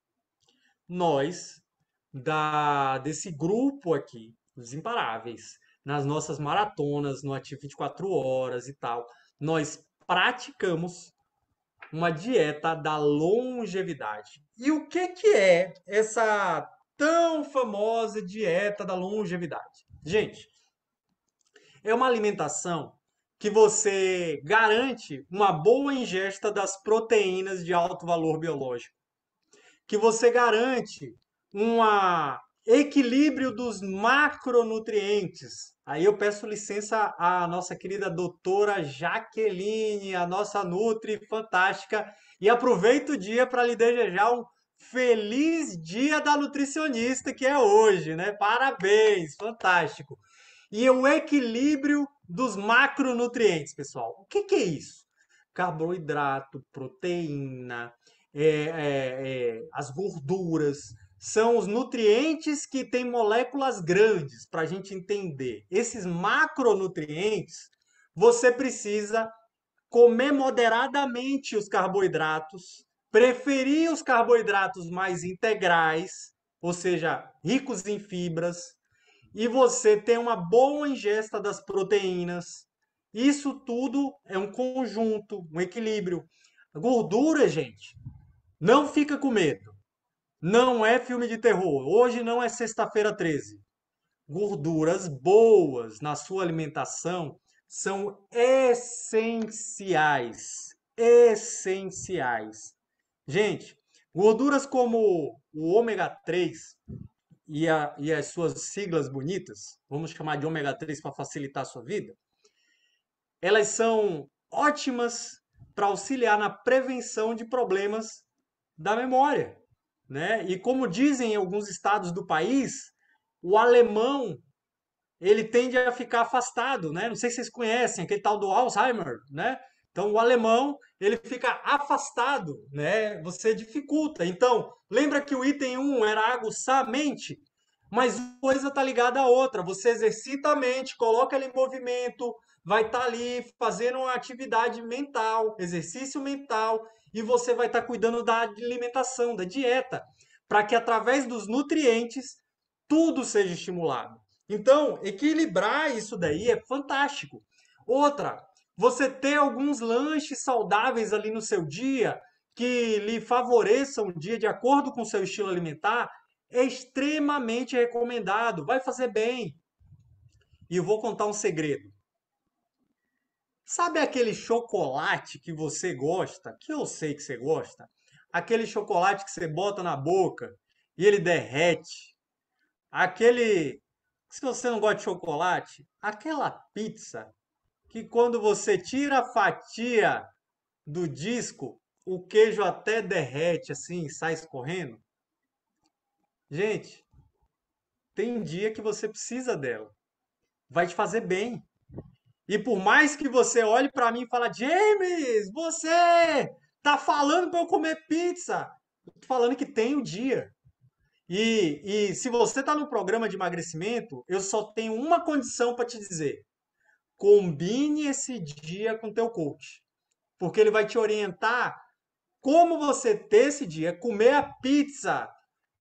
Nós, desse grupo aqui, os Imparáveis, nas nossas maratonas, no Ativo 24 Horas e tal, nós praticamos uma dieta da longevidade. E o que é essa tão famosa dieta da longevidade? Gente, é uma alimentação que você garante uma boa ingesta das proteínas de alto valor biológico, que você garante um equilíbrio dos macronutrientes. Aí eu peço licença à nossa querida doutora Jaqueline, a nossa Nutri fantástica, e aproveito o dia para lhe desejar um feliz dia da nutricionista, que é hoje, né? Parabéns, fantástico. E o equilíbrio dos macronutrientes, pessoal. O que é isso? Carboidrato, proteína, as gorduras, são os nutrientes que têm moléculas grandes, para a gente entender. Esses macronutrientes, você precisa comer moderadamente os carboidratos, preferir os carboidratos mais integrais, ou seja, ricos em fibras, e você ter uma boa ingesta das proteínas. Isso tudo é um conjunto, um equilíbrio. Gordura, gente, não fica com medo. Não é filme de terror. Hoje não é sexta-feira 13. Gorduras boas na sua alimentação são essenciais. Essenciais. Gente, gorduras como o ômega 3 e as suas siglas bonitas, vamos chamar de ômega 3 para facilitar a sua vida, elas são ótimas para auxiliar na prevenção de problemas da memória, né? E como dizem em alguns estados do país, o alemão ele tende a ficar afastado, né? Não sei se vocês conhecem aquele tal do Alzheimer, né? Então o alemão ele fica afastado, né? Você dificulta. Então lembra que o item um era aguçar a mente, mas uma coisa está ligada à outra. Você exercita a mente, coloca ela em movimento, vai estar ali fazendo uma atividade mental, exercício mental, e você vai estar cuidando da alimentação, da dieta, para que através dos nutrientes tudo seja estimulado. Então, equilibrar isso daí é fantástico. Outra, você ter alguns lanches saudáveis ali no seu dia que lhe favoreçam o dia de acordo com o seu estilo alimentar é extremamente recomendado. Vai fazer bem. E eu vou contar um segredo. Sabe aquele chocolate que você gosta, que eu sei que você gosta? Aquele chocolate que você bota na boca e ele derrete. Aquele, se você não gosta de chocolate, aquela pizza que quando você tira a fatia do disco, o queijo até derrete assim, sai escorrendo. Gente, tem um dia que você precisa dela. Vai te fazer bem. E por mais que você olhe para mim e fale, James, você tá falando para eu comer pizza. Eu tô falando que tem o dia. E se você está no programa de emagrecimento, eu só tenho uma condição para te dizer. Combine esse dia com teu coach. Porque ele vai te orientar como você ter esse dia, comer a pizza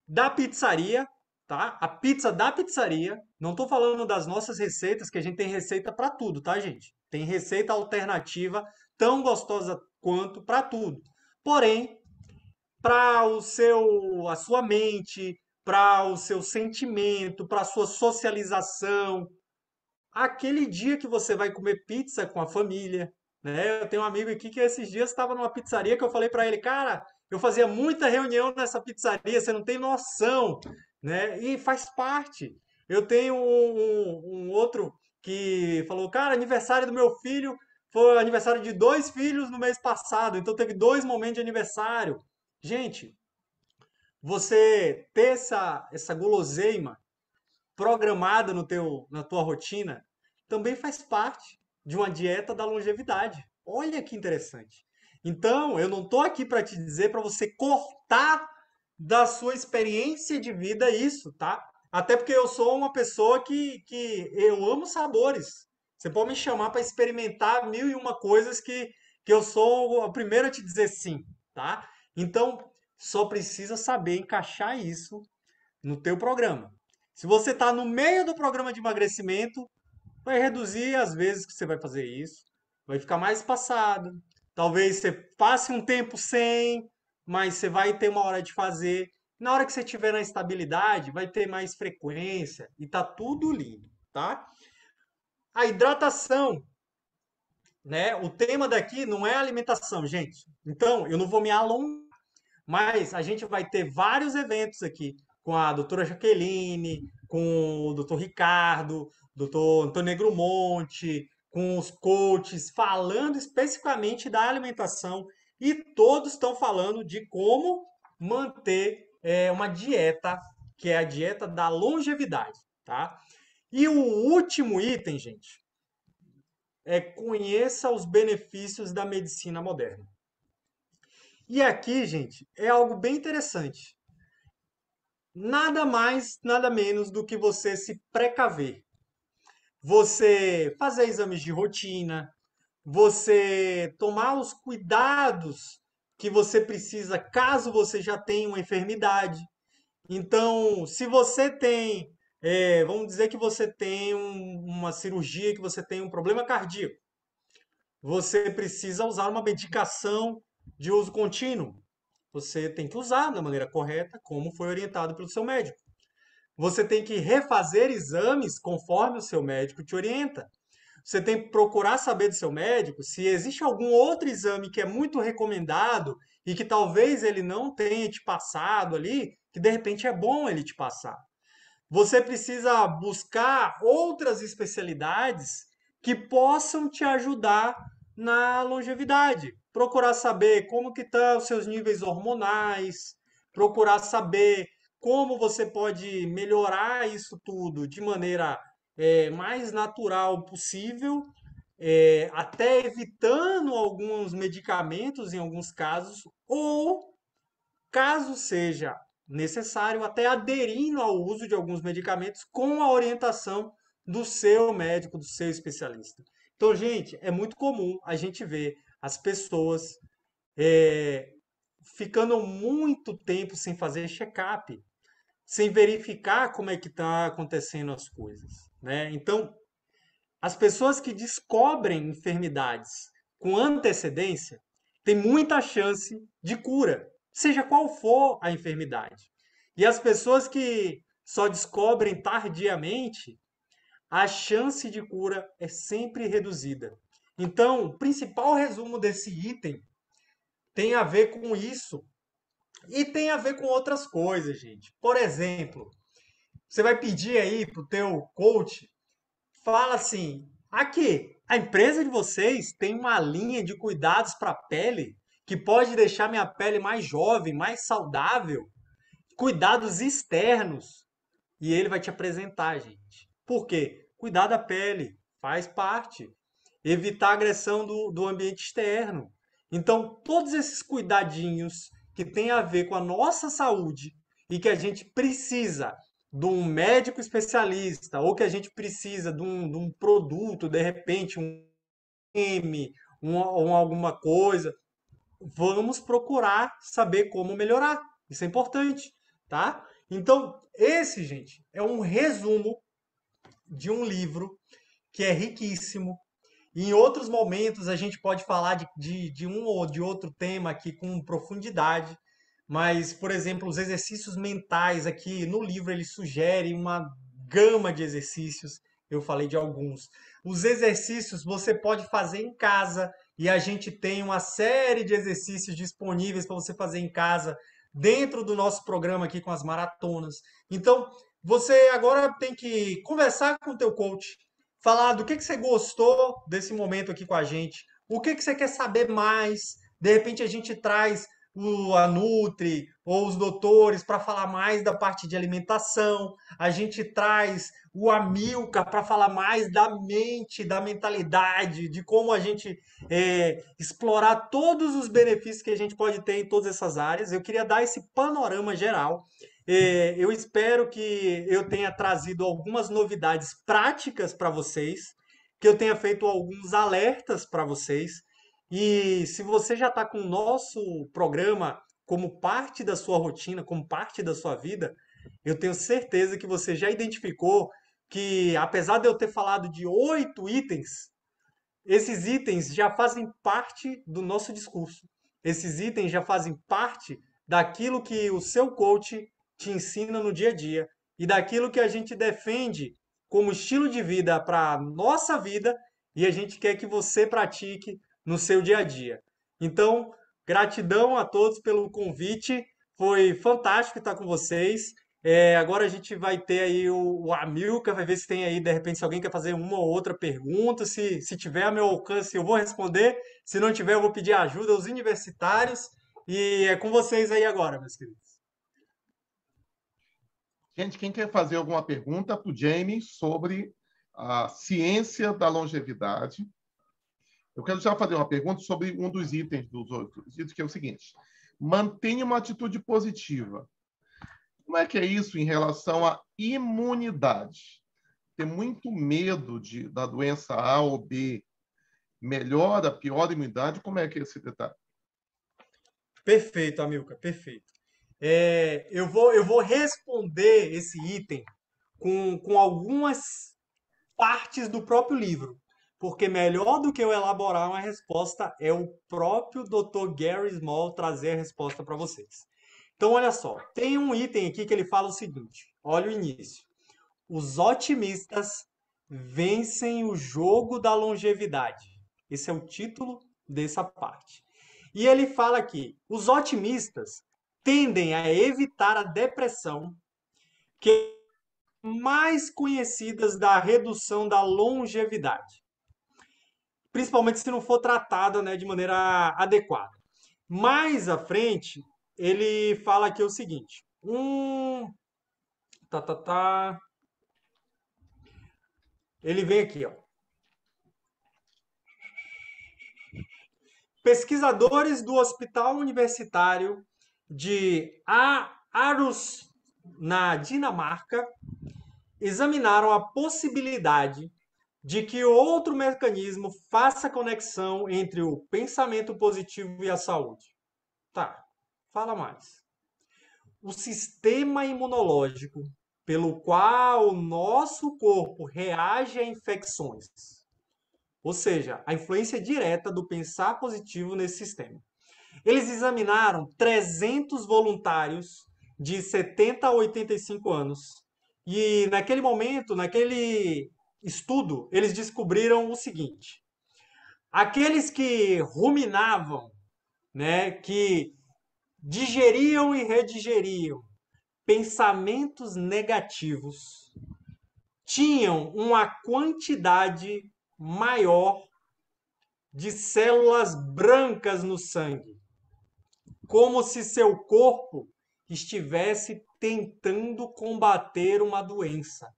da pizzaria, tá? A pizza da pizzaria. Não estou falando das nossas receitas, que a gente tem receita para tudo, tá, gente? Tem receita alternativa tão gostosa quanto para tudo. Porém, para a sua mente, para o seu sentimento, para a sua socialização, aquele dia que você vai comer pizza com a família, né? Eu tenho um amigo aqui que esses dias estava numa pizzaria que eu falei para ele, cara, eu fazia muita reunião nessa pizzaria, você não tem noção, né? E faz parte. Eu tenho um outro que falou, cara, aniversário do meu filho foi aniversário de dois filhos no mês passado, então teve dois momentos de aniversário. Gente, você ter essa guloseima programada na tua rotina também faz parte de uma dieta da longevidade. Olha que interessante. Então, eu não estou aqui para te dizer para você cortar da sua experiência de vida isso, tá? Até porque eu sou uma pessoa que eu amo sabores. Você pode me chamar para experimentar mil e uma coisas que eu sou o primeiro a te dizer sim, tá? Então, só precisa saber encaixar isso no teu programa. Se você está no meio do programa de emagrecimento, vai reduzir as vezes que você vai fazer isso, vai ficar mais espaçado. Talvez você passe um tempo sem, mas você vai ter uma hora de fazer. Na hora que você estiver na estabilidade, vai ter mais frequência e tá tudo lindo, tá? A hidratação, né? O tema daqui não é alimentação, gente. Então, eu não vou me alongar, mas a gente vai ter vários eventos aqui com a doutora Jaqueline, com o doutor Ricardo, doutor Antônio Negromonte, com os coaches, falando especificamente da alimentação e todos estão falando de como manter uma dieta, que é a dieta da longevidade, tá? E o último item, gente, é conheça os benefícios da medicina moderna. E aqui, gente, é algo bem interessante. Nada mais, nada menos do que você se precaver. Você fazer exames de rotina, você tomar os cuidados que você precisa caso você já tenha uma enfermidade. Então, se você tem vamos dizer que você tem uma cirurgia, que você tem um problema cardíaco. Você precisa usar uma medicação de uso contínuo. Você tem que usar da maneira correta, como foi orientado pelo seu médico. Você tem que refazer exames conforme o seu médico te orienta. Você tem que procurar saber do seu médico se existe algum outro exame que é muito recomendado e que talvez ele não tenha te passado ali, que de repente é bom ele te passar. Você precisa buscar outras especialidades que possam te ajudar na longevidade. Procurar saber como que estão os seus níveis hormonais, procurar saber como você pode melhorar isso tudo de maneira mais natural possível, até evitando alguns medicamentos em alguns casos, ou caso seja necessário, até aderindo ao uso de alguns medicamentos com a orientação do seu médico, do seu especialista. Então, gente, é muito comum a gente ver as pessoas é, ficando muito tempo sem fazer check-up, sem verificar como é que está acontecendo as coisas, né? Então, as pessoas que descobrem enfermidades com antecedência têm muita chance de cura, seja qual for a enfermidade. E as pessoas que só descobrem tardiamente, a chance de cura é sempre reduzida. Então, o principal resumo desse item tem a ver com isso e tem a ver com outras coisas, gente. Por exemplo, você vai pedir aí para o teu coach, fala assim: aqui, a empresa de vocês tem uma linha de cuidados para a pele que pode deixar minha pele mais jovem, mais saudável, cuidados externos. E ele vai te apresentar, gente. Por quê? Cuidar da pele faz parte. Evitar a agressão do ambiente externo. Então, todos esses cuidadinhos que têm a ver com a nossa saúde e que a gente precisa de um médico especialista ou que a gente precisa de um produto, de repente, um creme, alguma coisa, vamos procurar saber como melhorar. Isso é importante, tá? Então, esse, gente, é um resumo de um livro que é riquíssimo. E em outros momentos a gente pode falar de um ou de outro tema aqui com profundidade. Mas, por exemplo, os exercícios mentais aqui no livro ele sugere uma gama de exercícios. Eu falei de alguns. Os exercícios você pode fazer em casa e a gente tem uma série de exercícios disponíveis para você fazer em casa dentro do nosso programa aqui com as maratonas. Então, você agora tem que conversar com o teu coach, falar do que você gostou desse momento aqui com a gente, o que você quer saber mais. De repente a gente traz a Nutri ou os doutores para falar mais da parte de alimentação. A gente traz o Amilcar para falar mais da mente, da mentalidade, de como a gente explorar todos os benefícios que a gente pode ter em todas essas áreas. Eu queria dar esse panorama geral. Eu espero que eu tenha trazido algumas novidades práticas para vocês, que eu tenha feito alguns alertas para vocês. E se você já está com o nosso programa como parte da sua rotina, como parte da sua vida, eu tenho certeza que você já identificou que, apesar de eu ter falado de 8 itens, esses itens já fazem parte do nosso discurso. Esses itens já fazem parte daquilo que o seu coach te ensina no dia a dia e daquilo que a gente defende como estilo de vida para a nossa vida e a gente quer que você pratique no seu dia a dia. Então, gratidão a todos pelo convite. Foi fantástico estar com vocês. Agora a gente vai ter aí o Amilcar, vai ver se tem aí, de repente, se alguém quer fazer uma ou outra pergunta. Se tiver a meu alcance, eu vou responder. Se não tiver, eu vou pedir ajuda aos universitários. E é com vocês aí agora, meus queridos. Gente, quem quer fazer alguma pergunta para o Jamie sobre a ciência da longevidade? Eu quero já fazer uma pergunta sobre um dos itens dos outros, que é o seguinte: mantenha uma atitude positiva. Como é que é isso em relação à imunidade? Ter muito medo da doença A ou B melhora, piora a imunidade? Como é que é esse detalhe? Perfeito, Amilcar, perfeito. Eu vou responder esse item com algumas partes do próprio livro, porque melhor do que eu elaborar uma resposta é o próprio Dr. Gary Small trazer a resposta para vocês. Então, olha só, tem um item aqui que ele fala o seguinte, olha o início. Os otimistas vencem o jogo da longevidade. Esse é o título dessa parte. E ele fala aqui, os otimistas tendem a evitar a depressão, que é mais conhecidas da redução da longevidade, principalmente se não for tratada, né, de maneira adequada. Mais à frente, ele fala aqui o seguinte, ele vem aqui, ó. Pesquisadores do Hospital Universitário de Aarhus, na Dinamarca, examinaram a possibilidade de que outro mecanismo faça conexão entre o pensamento positivo e a saúde. Tá, fala mais. O sistema imunológico pelo qual o nosso corpo reage a infecções. Ou seja, a influência direta do pensar positivo nesse sistema. Eles examinaram 300 voluntários de 70 a 85 anos. E naquele momento, naquele estudo, eles descobriram o seguinte: aqueles que ruminavam, né, que digeriam e redigeriam pensamentos negativos, tinham uma quantidade maior de células brancas no sangue, como se seu corpo estivesse tentando combater uma doença.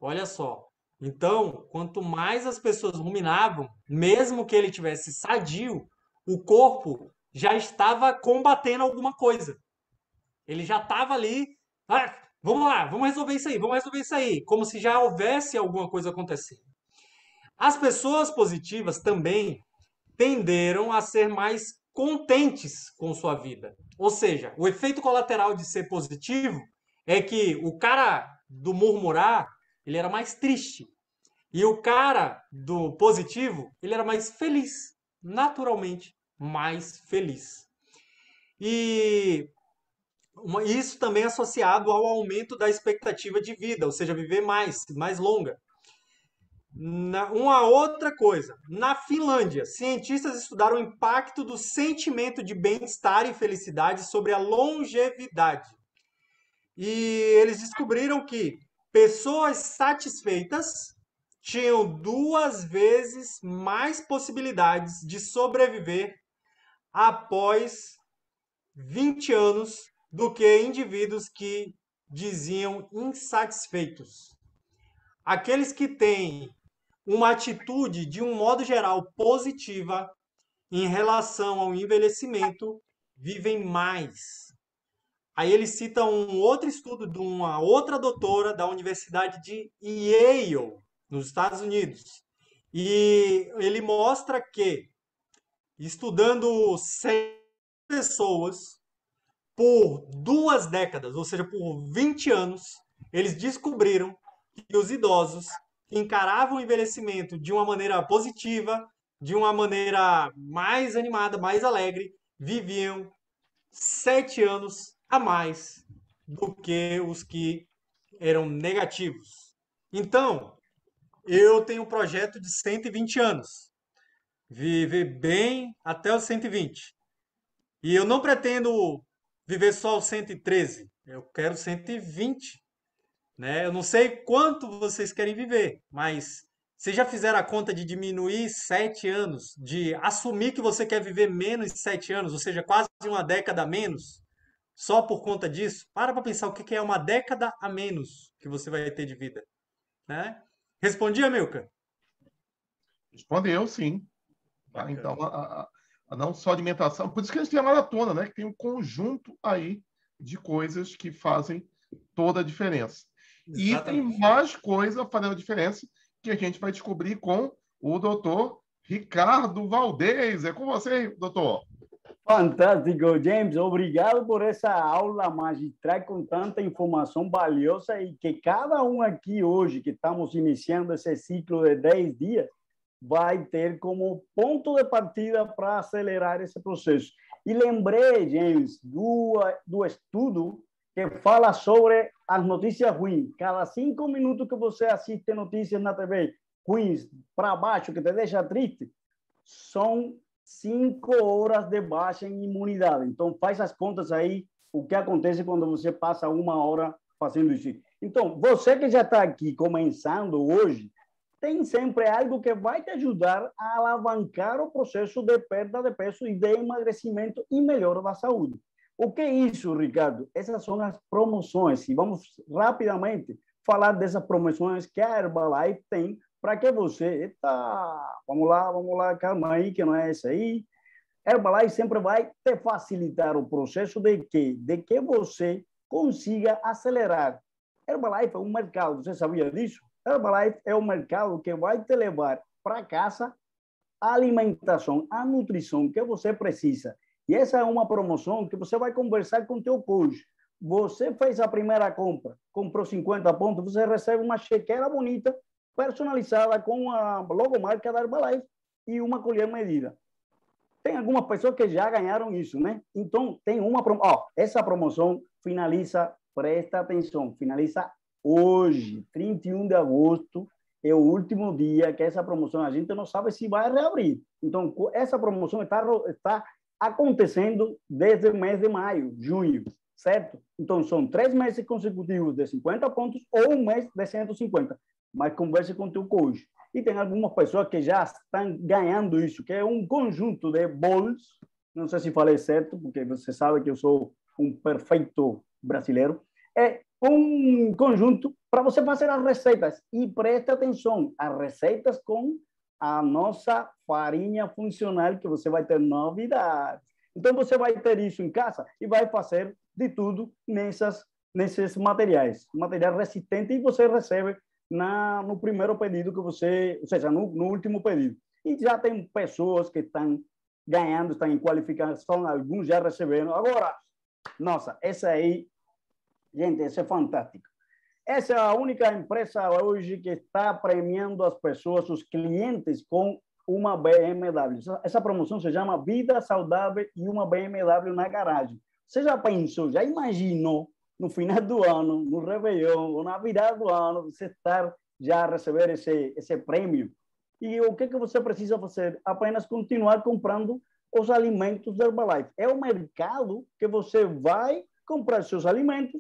Olha só. Então, quanto mais as pessoas ruminavam, mesmo que ele tivesse sadio, o corpo já estava combatendo alguma coisa. Ele já estava ali, vamos lá, vamos resolver isso aí, como se já houvesse alguma coisa acontecendo. As pessoas positivas também tenderam a ser mais contentes com sua vida. Ou seja, o efeito colateral de ser positivo é que o cara do murmurar, ele era mais triste. E o cara do positivo, ele era mais feliz, naturalmente mais feliz. E isso também é associado ao aumento da expectativa de vida, ou seja, viver mais longa. Uma outra coisa, na Finlândia, cientistas estudaram o impacto do sentimento de bem-estar e felicidade sobre a longevidade. E eles descobriram que pessoas satisfeitas tinham 2 vezes mais possibilidades de sobreviver após 20 anos do que indivíduos que diziam insatisfeitos. Aqueles que têm uma atitude, de um modo geral, positiva em relação ao envelhecimento, vivem mais. Aí ele cita um outro estudo de uma outra doutora da Universidade de Yale, nos Estados Unidos. E ele mostra que, estudando 100 pessoas por 2 décadas, ou seja, por 20 anos, eles descobriram que os idosos que encaravam o envelhecimento de uma maneira positiva, de uma maneira mais animada, mais alegre, viviam 7 anos a mais do que os que eram negativos. Então, eu tenho um projeto de 120 anos. Viver bem até os 120. E eu não pretendo viver só os 113. Eu quero 120. Né? Eu não sei quanto vocês querem viver, mas vocês já fizeram a conta de diminuir 7 anos, de assumir que você quer viver menos de 7 anos, ou seja, quase uma década a menos, só por conta disso? Para pensar o que é uma década a menos que você vai ter de vida. Né? Respondi, Amilcar? Respondeu, sim. Tá? Então, a não só alimentação, por isso que a gente tem a maratona, né? Que tem um conjunto aí de coisas que fazem toda a diferença. Exatamente. E tem mais coisa fazendo a diferença que a gente vai descobrir com o doutor Ricardo Valdez. É com você, doutor. Fantástico, James. Obrigado por essa aula magistral com tanta informação valiosa e que cada um aqui hoje, que estamos iniciando esse ciclo de 10 dias, vai ter como ponto de partida para acelerar esse processo. E lembrei, James, do estudo que fala sobre as notícias ruins. Cada 5 minutos que você assiste notícias na TV ruins para baixo, que te deixa triste, são 5 horas de baixa em imunidade. Então, faz as contas aí, o que acontece quando você passa 1 hora fazendo isso. Então, você que já está aqui começando hoje, tem sempre algo que vai te ajudar a alavancar o processo de perda de peso e de emagrecimento e melhora da saúde. O que é isso, Ricardo? Essas são as promoções. E vamos rapidamente falar dessas promoções que a Herbalife tem para que você... Eita, vamos lá, calma aí, que não é isso aí. Herbalife sempre vai te facilitar o processo de que você consiga acelerar. Herbalife é um mercado, você sabia disso? Herbalife é um mercado que vai te levar para casa a alimentação, a nutrição que você precisa. E essa é uma promoção que você vai conversar com o teu coach. Você fez a primeira compra, comprou 50 pontos, você recebe uma chequeira bonita, personalizada com a logomarca da Herbalife e uma colher medida. Tem algumas pessoas que já ganharam isso, né? Então, tem uma promoção. Essa promoção finaliza, presta atenção, finaliza hoje, 31 de agosto, é o último dia que essa promoção, a gente não sabe se vai reabrir. Então, essa promoção está acontecendo desde o mês de maio, junho, certo? Então, são 3 meses consecutivos de 50 pontos ou um mês de 150. Mas converse com o teu coach. E tem algumas pessoas que já estão ganhando isso, que é um conjunto de bolos, não sei se falei certo, porque você sabe que eu sou um perfeito brasileiro, é um conjunto para você fazer as receitas. E preste atenção, as receitas com a nossa farinha funcional, que você vai ter novidades. Então, você vai ter isso em casa e vai fazer de tudo nesses materiais resistentes, e você recebe no primeiro pedido que você, ou seja, no último pedido. E já tem pessoas que estão ganhando, estão em qualificação, alguns já receberam. Agora, nossa, essa aí, gente, essa é fantástico. Essa é a única empresa hoje que está premiando as pessoas, os clientes, com uma BMW. Essa promoção se chama Vida Saudável e uma BMW na garagem. Você já pensou, já imaginou, no final do ano, no Réveillon, ou na virada do ano, você estar já a receber esse prêmio? E o que você precisa fazer? Apenas continuar comprando os alimentos da Herbalife. É o mercado que você vai comprar seus alimentos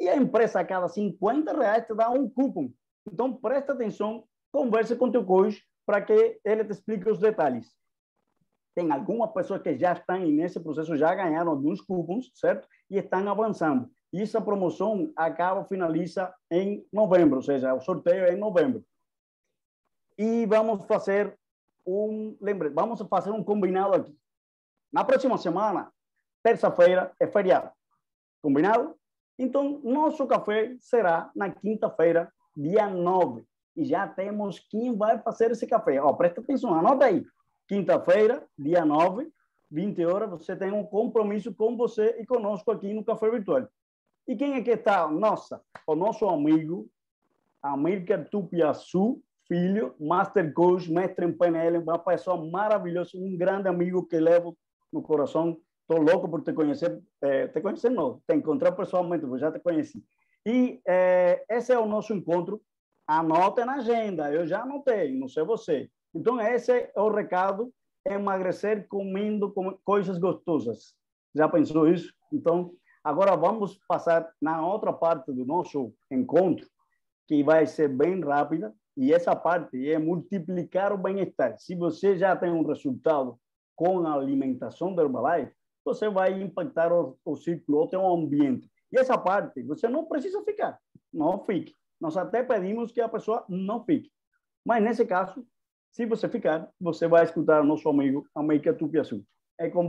e a empresa, a cada R$50, te dá um cupom. Então, presta atenção, converse com o teu coach para que ele te explique os detalhes. Tem algumas pessoas que já estão nesse processo, já ganharam alguns cupons, certo? E estão avançando. E essa promoção finaliza em novembro, ou seja, o sorteio é em novembro. E vamos fazer um combinado aqui. Na próxima semana, terça-feira, é feriado. Combinado? Então, nosso café será na quinta-feira, dia 9. E já temos quem vai fazer esse café. Presta atenção, anota aí. Quinta-feira, dia 9, 20 horas, você tem um compromisso com você e conosco aqui no Café Virtual. E quem é que está? O nosso amigo, Amílcar Tupiaçu, filho, Master Coach, mestre em PNL, uma pessoa maravilhosa, um grande amigo que levo no coração. Estou louco por te conhecer. Te conhecer não, te encontrar pessoalmente, eu já te conheci. E esse é o nosso encontro. Anote na agenda, eu já anotei, não sei você. Então, esse é o recado: emagrecer comendo coisas gostosas. Já pensou isso? Então, agora vamos passar na outra parte do nosso encontro, que vai ser bem rápida, e essa parte é multiplicar o bem-estar. Se você já tem um resultado com a alimentação da Herbalife, você vai impactar o círculo, o teu ambiente. E essa parte, você não precisa ficar, não fique. Nós até pedimos que a pessoa não fique. Mas, nesse caso, se você ficar, você vai escutar o nosso amigo Amílcar Tupiaçu. É como